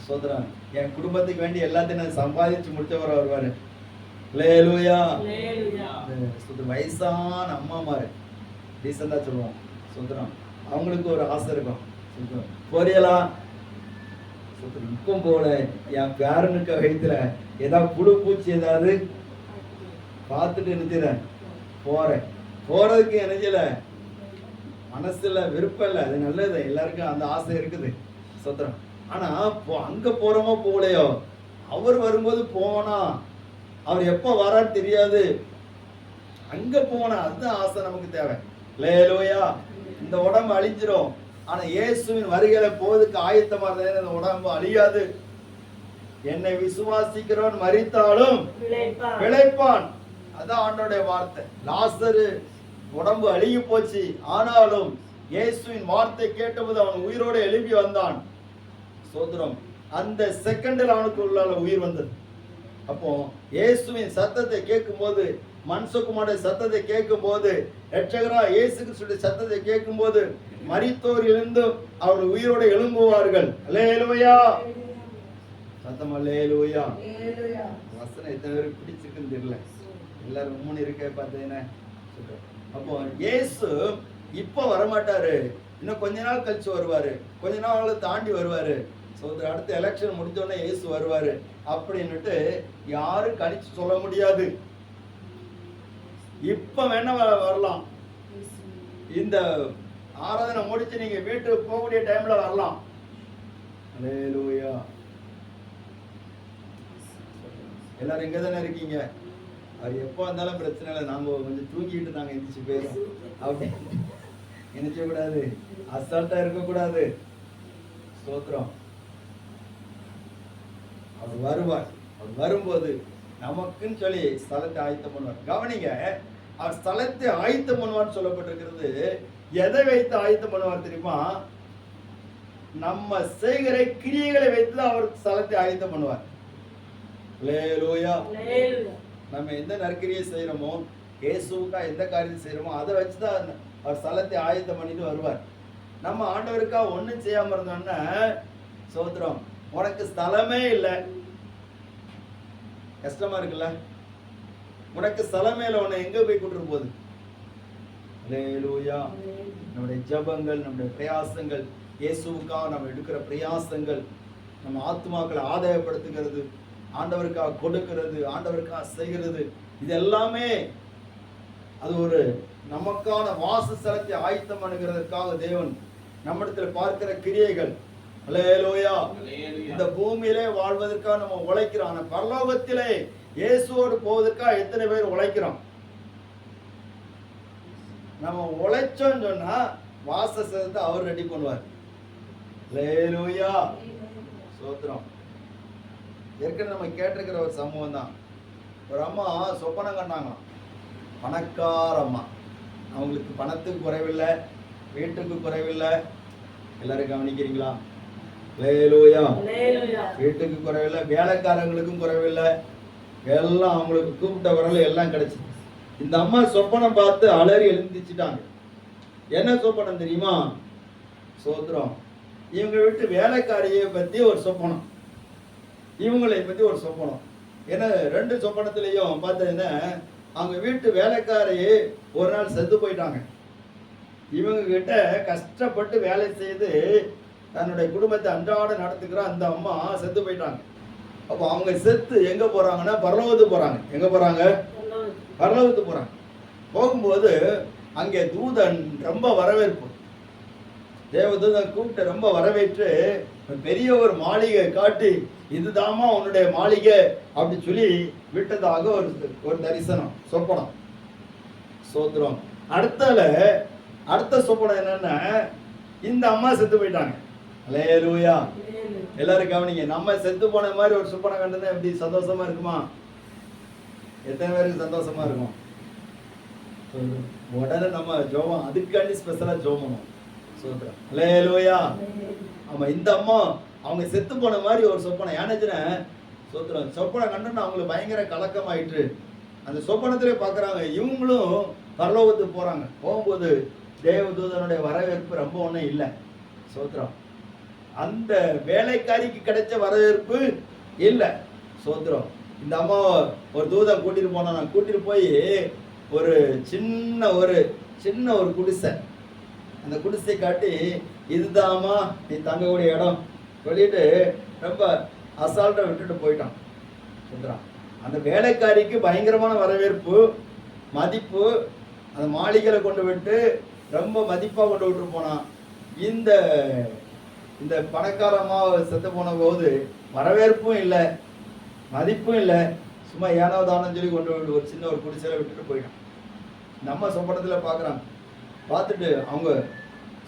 சோதரன் என் குடும்பத்துக்கு வேண்டி எல்லாத்தையும் நான் சம்பாதிச்சு முடிச்சவர வருவாரு. அல்லேலூயா. வயசான அம்மாமாரு டீசெண்டா சொல்லுவோம், சுந்தரம் அவங்களுக்கு ஒரு ஆசை இருக்கும், போறியலா இப்பவும் போல என் பேரனுக்கு வயிற்றுல ஏதாவது புழு பூச்சி ஏதாவது பார்த்துட்டு நினைச்சிடறேன், போறேன். போறதுக்கு நினைச்சல, மனசுல விருப்பம் இல்லை, அது நல்லது, எல்லாருக்கும் அந்த ஆசை இருக்குது சுத்திரம். ஆனா அங்க போறோமோ போகலையோ, அவர் வரும்போது போனா, அவர் எப்ப வரான்னு தெரியாது, அங்க போனா அதுதான் ஆசை நமக்கு தேவை. அல்லேலூயா. இந்த உடம்பு அழிஞ்சிரும், ஆனா இயேசுவின் வருகையில போவதுக்கு ஆயத்தமா இருந்தது. இந்த உடம்பு அழியாது. என்னை விசுவாசிக்கிறவன் மரித்தாலும் பிழைப்பான். அதான் ஆண்டவருடைய வார்த்தை. லாசரு உடம்பு அழுகி போச்சு, ஆனாலும் இயேசுவின் வார்த்தை கேட்டபோது அவன் உயிரோடு எழுப்பி வந்தான். சோதரம் அந்த செகண்டில் அவனுக்கு உள்ள உயிர் வந்தது. அப்போ இயேசுவின் சத்தத்தை கேட்கும் போது, மனுஷகுமார சத்தத்தை கேட்கும் போது, இரட்சகரா இயேசு கிறிஸ்துவின் சத்தத்தை கேட்கும் போது மரித்தோர் எழுந்து அவர்கள் உயிரோடு எழும்புவார்கள். அல்லேலூயா. சத்தம் அல்லேலூயா. வசனம் எத்தனை பேருக்கு பிடிச்சிருக்குன்னு தெரியல, எல்லாரும் மூணு இருக்க பார்த்தீங்கன்னா. அப்போ இயேசு இப்ப வரமாட்டாரு, இன்னும் கொஞ்ச நாள் கழிச்சு வருவாரு, கொஞ்ச நாள் தாண்டி வருவாரு. அடுத்த எலெக்ஷன் முடிஞ்சோடனே இயேசு வருவாரு அப்படின்னுட்டு யாரும் கணிச்சு சொல்ல முடியாது. இப்ப வேணா வரலாம், இந்த ஆராதனை முடிச்சு நீங்க வீட்டுக்கு போகக்கூடிய டைம்ல வரலாம். அல்லேலூயா. எல்லாரும் இங்க தானே இருக்கீங்க. அவர் எப்போ வந்தாலும் பிரச்சனை இல்லை, நாங்க கொஞ்சம் தூங்கிட்டு நாங்க எந்திரிச்சு போயிடும் அப்படி நினைச்ச கூடாது, அசால்ட்டா இருக்கக்கூடாது. ஸ்தோத்திரம். அவர் வருவார். அவர் வரும்போது நமக்குன்னு சொல்லி ஸ்தலத்தை ஆயத்தம் பண்ணுவார். கவனிங்க, அவர் ஸ்தலத்தை ஆயத்தம் பண்ணுவார்னு சொல்லப்பட்டிருக்கிறது. எதை வைத்து ஆயத்தம் பண்ணுவார் தெரியுமா? நம்ம செய்கிற கிரியைகளை வைத்து அவர் ஸ்தலத்தை ஆயத்தம் பண்ணுவார். அல்லேலூயா. நம்ம எந்த நற்கிரியை செய்யறோமோ, இயேசுவுக்கா எந்த காரியத்தை செய்யறோமோ அதை வச்சுதான் அவர் ஸ்தலத்தை ஆயத்தம் பண்ணிட்டு வருவார். நம்ம ஆண்டவருக்கா ஒண்ணும் செய்யாம இருந்தோம்னா, சோத்திரம், உனக்கு ஸ்தலமே இல்லை, கஷ்டமா இருக்குல்ல? உனக்கு ஸ்தலமே இல்லை, உன்னை எங்க போய் கூட்டு போகுது? அல்லேலூயா. நம்முடைய ஜபங்கள், நம்முடைய பிரயாசங்கள், இயேசுவுக்காக நம்ம எடுக்கிற பிரயாசங்கள், நம்ம ஆத்மாக்களை ஆதாயப்படுத்துகிறது, ஆண்டவருக்காக கொடுக்கிறது, ஆண்டவருக்காக செய்கிறது, இது எல்லாமே அது ஒரு நமக்கான வாசஸ்தலத்தை ஆயத்தம் பண்ணுகிறதற்காக தேவன் நம்மிடத்தில் பார்க்கிற கிரியைகள். அல்லேலூயா. இந்த பூமியிலே வாழ்வதற்காக நம்ம உழைக்கிறோம், ஆனா பரலோகத்திலே இயேசுவோடு போவதற்காக எத்தனை பேர் உழைக்கிறோம்? நம்ம உழைச்சோன்னு சொன்னா வாசஸ்தலத்தை அவர் ரெடி பண்ணுவார். அல்லேலூயா. சோத்திரம். ஏற்கனவே நம்ம கேட்டிருக்கிற ஒரு சம்பவம் தான். ஒரு அம்மா சொப்பனம் கண்டாங்களாம், பணக்கார அம்மா. அவங்களுக்கு பணத்துக்கு குறைவில்லை, வீட்டுக்கு குறைவில்லை. எல்லாரும் கவனிக்கிறீங்களா? அல்லேலூயா. வீட்டுக்கு குறைவில்லை, வேலைக்காரங்களுக்கும் குறைவில்லை, எல்லாம் அவங்களுக்கு கூப்பிட்ட வரல எல்லாம் கிடைச்சு. இந்த அம்மா சொப்பனம் பார்த்து அலறி எழுந்திச்சிட்டாங்க. என்ன சொப்பனம் தெரியுமா? சோத்திரம். இவங்க வீட்டு வேலைக்காரியை பத்தி ஒரு சொப்பனம், இவங்களை பத்தி ஒரு சொப்பனம். ஏன்னா ரெண்டு சொப்பனத்திலையும் பார்த்தீங்கன்னா அவங்க வீட்டு வேலைக்காரையே ஒரு நாள் செத்து போயிட்டாங்க. இவங்க கிட்ட கஷ்டப்பட்டு வேலை செய்து தன்னுடைய குடும்பத்தை அன்றாட நடத்துக்கிற அந்த அம்மா செத்து போயிட்டாங்க. அப்போ அவங்க செத்து எங்க போறாங்கன்னா பரலோகத்துக்கு போறாங்க. எங்க போறாங்க? பரலோகத்துக்கு போறாங்க. போகும்போது அங்கே தூதன் ரொம்ப வரவேற்பு. தேவதூதன் கூப்பிட்டு ரொம்ப வரவேற்று பெரிய ஒரு மாளிகை காட்டி, இதுதாமா உன்னுடைய மாளிகை அப்படி சொல்லி விட்டதாக ஒரு தரிசனம், சொப்பனம். சோத்திரம். அடுத்த சொப்பனம் என்னன்னா, இந்த அம்மா செத்து போயிட்டாங்க. அல்லேலூயா. எல்லாரும் கவனிங்க. நம்ம செத்து போன மாதிரி ஒரு சொப்பனம் கண்டது எப்படி சந்தோஷமா இருக்குமா? எத்தனை பேருக்கு சந்தோஷமா இருக்கும்? உடனே நம்ம ஜோமம், அதுக்காண்டி ஸ்பெஷலா ஜோமணும். சோத்திரம். அல்லேலூயா. ஆமா, இந்த அம்மா அவங்க செத்து போன மாதிரி ஒரு சொப்பனம். ஏன்னாச்சுன்னா சோத்திரம், சொப்பனம் கண்டோன்னா அவங்களுக்கு பயங்கர கலக்கம் ஆயிட்டு அந்த சொப்பனத்திலே பாக்குறாங்க, இவங்களும் பரலோகத்துக்கு போறாங்க. போகும்போது தேவதூதனுடைய வரவேற்பு ரொம்ப ஒன்றும் இல்லை. சோத்திரம். அந்த வேலைக்காரிக்கு கிடைச்ச வரவேற்பு இல்லை. சோத்திரம். இந்த அம்மா ஒரு தூதன் கூட்டிட்டு போனா, கூட்டிட்டு போய் ஒரு சின்ன ஒரு குடிசை, அந்த குடிசை காட்டி, இதுதாமா நீ தங்கக்கூடிய இடம் சொல்லிட்டு ரொம்ப அசால்ட்டா விட்டுட்டு போயிட்டான். சொல்றான். அந்த வேலைக்காரிக்கு பயங்கரமான வரவேற்பு, மதிப்பு. அந்த மாளிகையில கொண்டு விட்டு ரொம்ப மதிப்பா கொண்டு விட்டு போனான். இந்த பணக்காரமா செத்து போன போது வரவேற்பும் இல்லை, மதிப்பும் இல்லை. சும்மா ஏனோ தானம் சொல்லி கொண்டு விட்டு ஒரு சின்ன ஒரு குடிசையில விட்டுட்டு போயிட்டான். நம்ம சொப்பனத்துல பாக்குறாங்க. பார்த்துட்டு அவங்க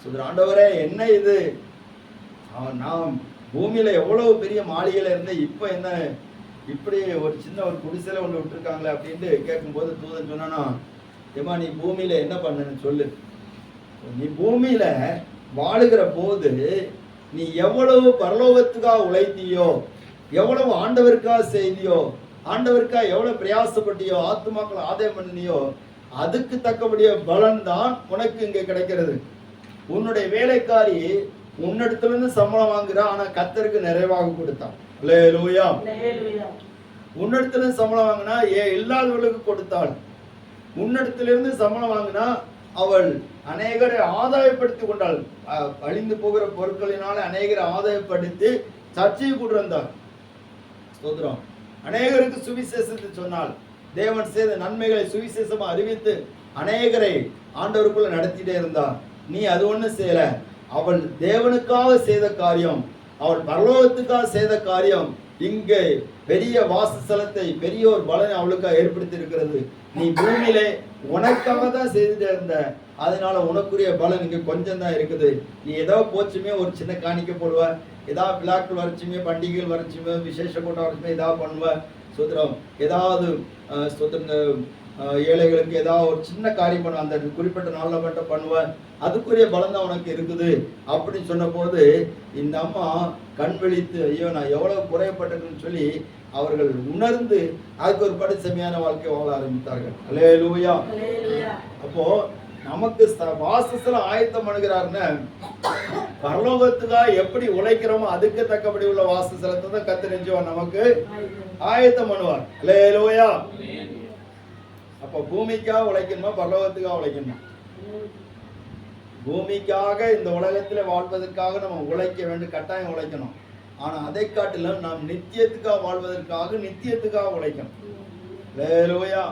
சொல்ற, ஆண்டவரே என்ன இது, நான் பூமியில எவ்வளவு பெரிய மாளிகையில இருந்தேன், இப்ப என்ன இப்படி ஒரு சின்ன ஒரு குடிசையில ஒன்று விட்டுருக்காங்களே அப்படின்ட்டு கேட்கும்போது தூதன் சொன்னா, ஏமா நீ பூமியில என்ன பண்ணுன்னு சொல்லு. நீ பூமியில வாழுகிற போது நீ எவ்வளவு பரலோகத்துக்காக உழைத்தியோ, எவ்வளவு ஆண்டவருக்காக செய்தியோ, ஆண்டவருக்காக எவ்வளவு பிரயாசப்பட்டியோ, ஆத்துமாக்களை ஆதாயம் பண்ணினியோ, அதுக்கு தக்கபடிய பலன் தான் உனக்கு இங்க கிடைக்கிறது. உன்னுடைய வேலைக்காரி உன்னிடத்திலிருந்து சம்பளம் வாங்குறா, ஆனா கர்த்தருக்கு நிறைவாக கொடுத்தான். அல்லேலூயா. உன்னிடத்திலிருந்து சம்பளம் வாங்கினா இல்லாதவர்களுக்கு கொடுத்தாள். உன்னிடத்திலிருந்து சம்பளம் வாங்கினா அவள் அநேகரை ஆதாயப்படுத்தி கொண்டாள். அழிந்து போகிற பொருட்களினால அநேகரை ஆதாயப்படுத்தி சர்ச்சையை கொண்டு வந்தாள். ஸ்தோத்திரம். அநேகருக்கு சுவிசேஷத்தை சொன்னால், தேவன் செய்த நன்மைகளை சுவிசேஷமா அறிவித்து அநேகரை ஆண்டவருக்குள்ள நடத்திட்டே இருந்தார். நீ அது ஒண்ணு செய்யல. அவள் தேவனுக்காக செய்த காரியம், அவள் பரலோகத்துக்காக செய்த காரியம் இங்கே பெரிய வாசஸ்தலத்தை, பெரிய ஒரு பலனை அவளுக்காக ஏற்படுத்தி இருக்கிறது. நீ பூமியிலே உனக்காக தான் செய்துட்டே இருந்த, அதனால உனக்குரிய பலன் இங்க கொஞ்சம் தான் இருக்குது. நீ ஏதோ போச்சுமே ஒரு சின்ன காணிக்க போடுவ, ஏதாவது விழாக்கள் வரைச்சுமே, பண்டிகைகள் வரைச்சுமே, விசேஷ கூட்டம் வரைச்சுமே ஏதாவது பண்ணுவ. சுத்திரம். ஏதாவது ஏழைகளுக்கு ஏதாவது ஒரு சின்ன காரியம் பண்ணுவ, அந்த குறிப்பிட்ட நாளில் மட்டும் பண்ணுவேன், அதுக்குரிய பலம் தான் உனக்கு இருக்குது அப்படின்னு சொன்ன போது இந்த அம்மா கண் விழித்து, ஐயோ நான் எவ்வளவு குறையப்பட்டதுன்னு சொல்லி அவர்கள் உணர்ந்து அதுக்கு ஒரு படி செம்மையான வாழ்க்கை வாழ ஆரம்பித்தார்கள். அல்லேலூயா. அப்போ நமக்கு வாசஸ்தலம் ஆயத்தம் பண்ணுகிறாருன்னு, பரலோகத்துக்காக எப்படி உழைக்கிறோமோ அதுக்கு தக்கபடி உள்ள வாசஸ்தலத்தை தான் கர்த்தர் நெஞ்சுவார், நமக்கு ஆயத்தம் பண்ணுவார். அல்லேலூயா. அப்ப பூமிக்காக உழைக்கணுமா, பரலோகத்துக்காக உழைக்கணுமா? பூமிக்காக இந்த உலகத்துல வாழ்வதற்காக நம்ம உழைக்க வேண்டும், கட்டாயம் உழைக்கணும். ஆனா அதை காட்டிலும் நாம் நித்தியத்துக்காக வாழ்வதற்காக நித்தியத்துக்காக உழைக்கணும். அல்லேலூயா.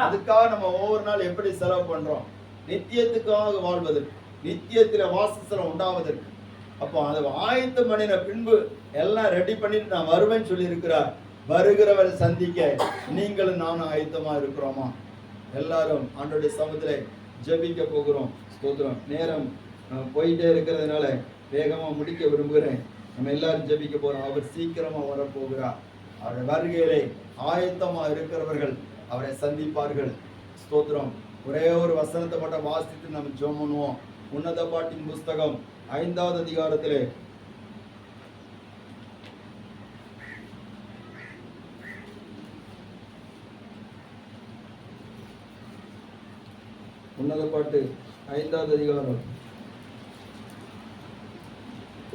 அதுக்காக நம்ம ஒவ்வொரு நாள் எப்படி செலவு பண்றோம்? நித்தியத்துக்காக வாழ்வதற்கு, நித்தியத்துல வாசஸ்தலம் உண்டாவதற்கு. அப்போ அதை ஆயத்தம் பண்ணின பின்பு எல்லாம் ரெடி பண்ணிட்டு நான் வருவேன்னு சொல்லி இருக்கிறார். வருகிறவரை சந்திக்க நீங்களும் நானும் ஆயத்தமா இருக்கிறோமா? எல்லாரும் ஆண்டவருடைய சமூகத்திலே ஜெபிக்க போகிறோம். ஸ்தோத்திரம். நேரம் போயிட்டே இருக்கிறதுனால வேகமா முடிக்க விரும்புகிறேன். நம்ம எல்லாரும் ஜெபிக்க போறோம். அவர் சீக்கிரமா வரப்போகிறார். அவருடைய வருகையிலே ஆயத்தமா இருக்கிறவர்கள் அவரை சந்திப்பார்கள். ஸ்தோத்திரம். ஒரே ஒரு வசனத்தை மட்டும் வாசித்து நம்ம ஜெபம் பண்ணுவோம். உன்னத பாட்டின் புஸ்தகம் 5வது அதிகாரத்திலே உன்னத பாட்டு 5வது அதிகாரம்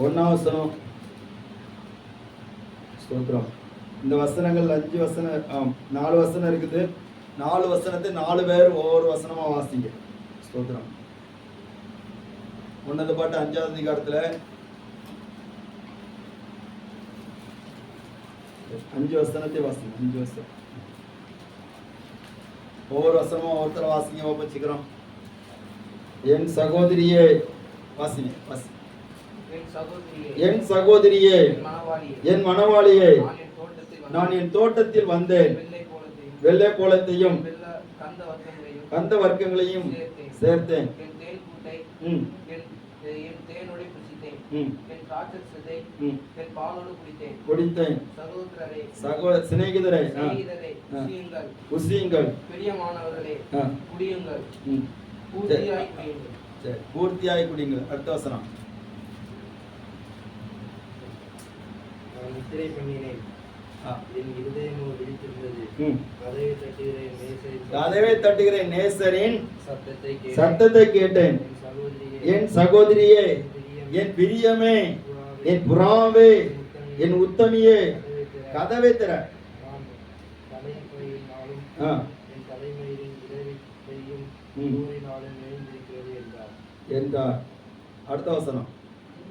1ஆம் வசனம். ஸ்தோத்திரம். இந்த வசனங்கள் 5 வசனம் 4 வசனம் இருக்குது. 4 வசனத்தை 4 பேர் ஒவ்வொரு வசனமா வாசிங்க. ஸ்தோத்திரம். உன்னத பாட்டு 5வது அதிகாரத்துல 5 வசனத்தை வாசிங்க. 5 வசனம் ஒவ்வொரு வசனமும் ஒருத்தர் வாசிங்க. வச்சுக்கிறோம். என் சகோதரியே வாசிங்க வாசி. என் சகோதரியே, என் மணவாளியே, நான் நான் என் தோட்டத்தில் வந்தேன். வெள்ளை போலத்தையும் கந்த வர்க்கங்களையும் சேர்த்தேன். ம், என் தேனோடு புசித்தேன். ம், என் திராட்சரசத்தை ம். என் பாலோடு குடித்தேன். குடித்தேன். சகோதரரே, சிநேகிதரே, சிநேகிதரே, ஆ. புசியுங்கள். புசியுங்கள். பிரியமானவர்களே, ஆ. குடியுங்கள். ம். பூர்த்தியாய் குடியுங்கள். சரி, பூர்த்தியாய் குடிங்கள். அடுத்த வசனம். நான் நித்திரை பண்ணினேன். ஆ. என் இருதயமோ விழித்திருந்தது. ம். கதவை தட்டுகிற என் நேசரின் கதவை தட்டுகிற நேசரின் சத்தத்தை கேட்டேன். சத்தத்தை கேட்டேன். என் சகோதரியே, என் சகோதரியே, பிரியம், என் பிரியமே, புறாவே, என் புறாவே, உத்தமியே, என் உத்தமியே, கதவை திற. கதவை திற. நான் தலைமயிரினாலும் ஆ. என் தலைமயிரின் விளையும் ம். நூறினாலும் நிறைந்திருக்கிறது என்றார். என்றார். அடுத்த வசனம்.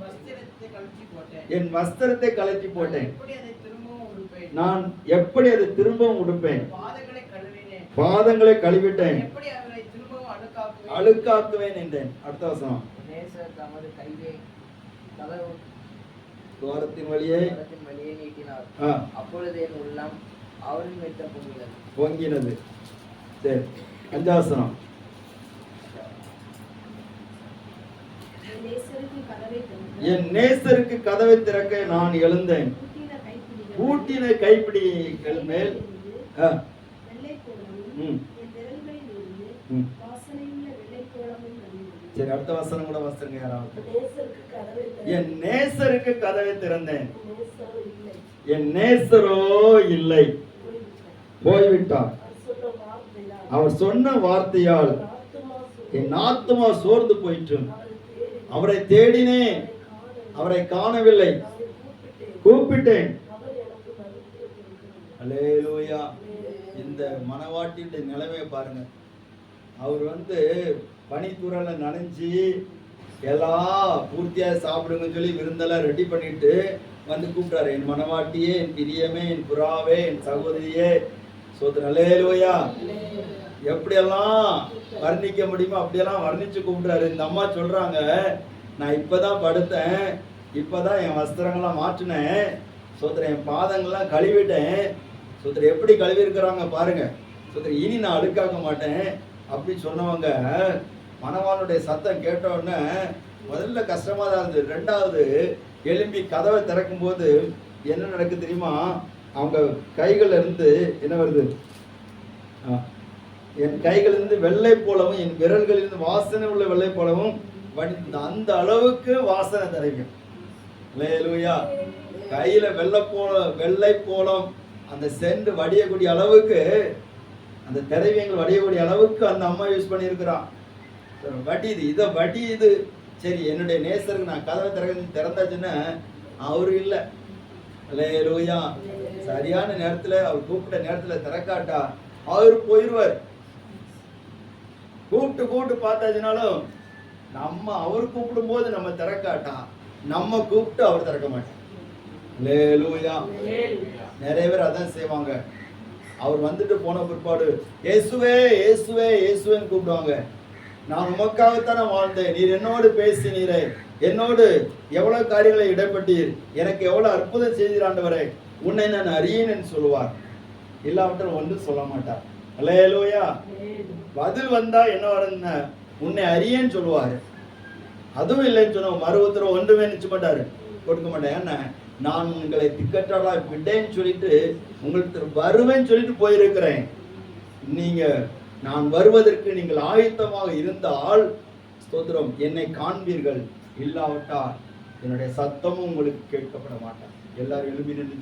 வஸ்திரத்தை கழற்றி போட்டேன். என் வஸ்திரத்தை கழற்றி போட்டேன். எப்படி அதை திரும்பவும் உடுப்பேன்? நான் எப்படி அதை திரும்பவும் உடுப்பேன்? பாதங்களை கழுவினேன். பாதங்களை கழுவிட்டேன். எப்படி அவரை திரும்பவும் அழுக்காக்குவேன்? அழுக்காக்குவேன் என்றேன். அடுத்த வசனம். நேசர் தமது கையை கதவு துவாரத்தின் வழியே மரத்தின் வழியே நீட்டினார். ஆ, அப்பொழுது என் உள்ளம் அவரின் மெத்த பொங்கினது. பொங்கினது. சரி, அஞ்சாவசனம். என் நேசருக்கு கதவை திறந்து, என் நேசருக்கு கதவை திறக்க நான் எழுந்தேன். பூட்டின பூட்டின கைப்பிடிகள் கைப்பிடிகள் மேல் ஆ, வெள்ளை கோலமும் ம், என் விரல்களில் இருந்து ம். வாசனையுள்ள வெள்ளை கோலமும் வந்தது. சரி, அடுத்த வசனம் கூட வாசிங்க யாராவது. நேசருக்கு கதவை என் நேசருக்கு கதவை திறந்தேன். நேசரோ இல்லை, என் நேசரோ இல்லை, போய்விட்டார். அவர் சொன்ன வார்த்தையால் என் ஆத்துமா சோர்ந்து போயிற்று. அவரை தேடினேன், அவரை காணவில்லை. கூப்பிட்டேன். அல்லேலூயா. இந்த மணவாட்டியுடைய நிலைமையை பாருங்க. அவர் பனித்துறையில நனைஞ்சி எல்லாம் பூர்த்தியா சாப்பிடுங்கன்னு சொல்லி விருந்தெல்லாம் ரெடி பண்ணிட்டு கூப்பிட்டாரு. என் மணவாட்டியே, என் பிரியமே, என் புறாவே, என் சகோதரியே. சோதரன். அல்லேலூயா. எப்படியெல்லாம் வர்ணிக்க முடியுமோ அப்படியெல்லாம் வர்ணிச்சு கூப்பிடுறாரு. இந்த அம்மா சொல்றாங்க, நான் இப்பதான் படுத்தேன், இப்பதான் என் வஸ்திரங்கள்லாம் மாற்றினேன், சோதரன் என் பாதங்கள்லாம் கழுவிட்டேன். சோதரன் எப்படி கழுவி இருக்கிறாங்க பாருங்க. சோதரன் இனி நான் அழுக்காக்க மாட்டேன் அப்படி சொன்னவங்க மணவாளுடைய சத்தம் கேட்ட உடனே முதல்ல கஷ்டமா தான் இருந்தது. ரெண்டாவது எழும்பி கதவை திறக்கும் போது என்ன நடக்கு தெரியுமா? அவங்க கைகள்ல இருந்து என்ன வருது? என் கைகளிலிருந்து வெள்ளை போலவும் என் விரல்களிலிருந்து வாசனை உள்ள வெள்ளை போலவும் வடிந்த அந்த அளவுக்கு வாசனை தரைக்கும். அல்லேலூயா. கையில வெள்ளை போலம் அந்த சென்று வடியக்கூடிய அளவுக்கு, அந்த திரைவியங்கள் வடியக்கூடிய அளவுக்கு அந்த அம்மா யூஸ் பண்ணியிருக்கிறான். வடியுது, இதை வடியுது. சரி, என்னுடைய நேசருக்கு நான் கதவை திறந்தாச்சுன்னா அவரு இல்லை. அல்லேலூயா. சரியான நேரத்துல அவர் கூப்பிட்ட நேரத்துல திறக்காட்டா அவர் போயிடுவார். கூப்பிட்டு பார்த்தாச்சுனாலும் நம்ம அவர் கூப்பிடும் போது நம்ம திறக்காட்டா நம்ம கூப்பிட்டு அவர் திறக்க மாட்டோம். அல்லேலூயா. நிறைய பேர் அதான் செய்வாங்க. அவர் வந்துட்டு போன பிற்பாடு இயேசுவே இயேசுவே இயேசுவேன்னு கூப்பிடுவாங்க. நான் உமக்காகத்தானே வாழ்ந்தேன், நீர் என்னோடு பேசினீரே, என்னோடு எவ்வளவு காரியங்களை இடப்பட்டீர், எனக்கு எவ்வளவு அற்புதம் செய்தீர் ஆண்டவரே, உன்னை நான் அறியேன்னு சொல்லுவார். இல்லாவிட்டால் ஒன்றும் சொல்ல மாட்டார். அல்லேலூயா. பதில் வந்தா என்ன வருங்க? உன்னை அறியேன்னு சொல்லுவாரு. அதுவும் இல்லைன்னு சொன்ன மறுபத்திரம் ஒன்றுமே நினைச்சு மாட்டாரு, கொடுக்க மாட்டேன். என்ன, நான் உங்களை திக்கற்றாளா விட்டேன்னு சொல்லிட்டு உங்களுக்கு வருவேன்னு சொல்லிட்டு போயிருக்கிறேன். நீங்க நான் வருவதற்கு நீங்கள் ஆயத்தமாக இருந்தால் ஸ்தோத்திரம் என்னை காண்பீர்கள், இல்லாவிட்டால் என்னுடைய சத்தமும் உங்களுக்கு கேட்கப்பட மாட்டேன். எல்லாரும் எழுப்பி நின்று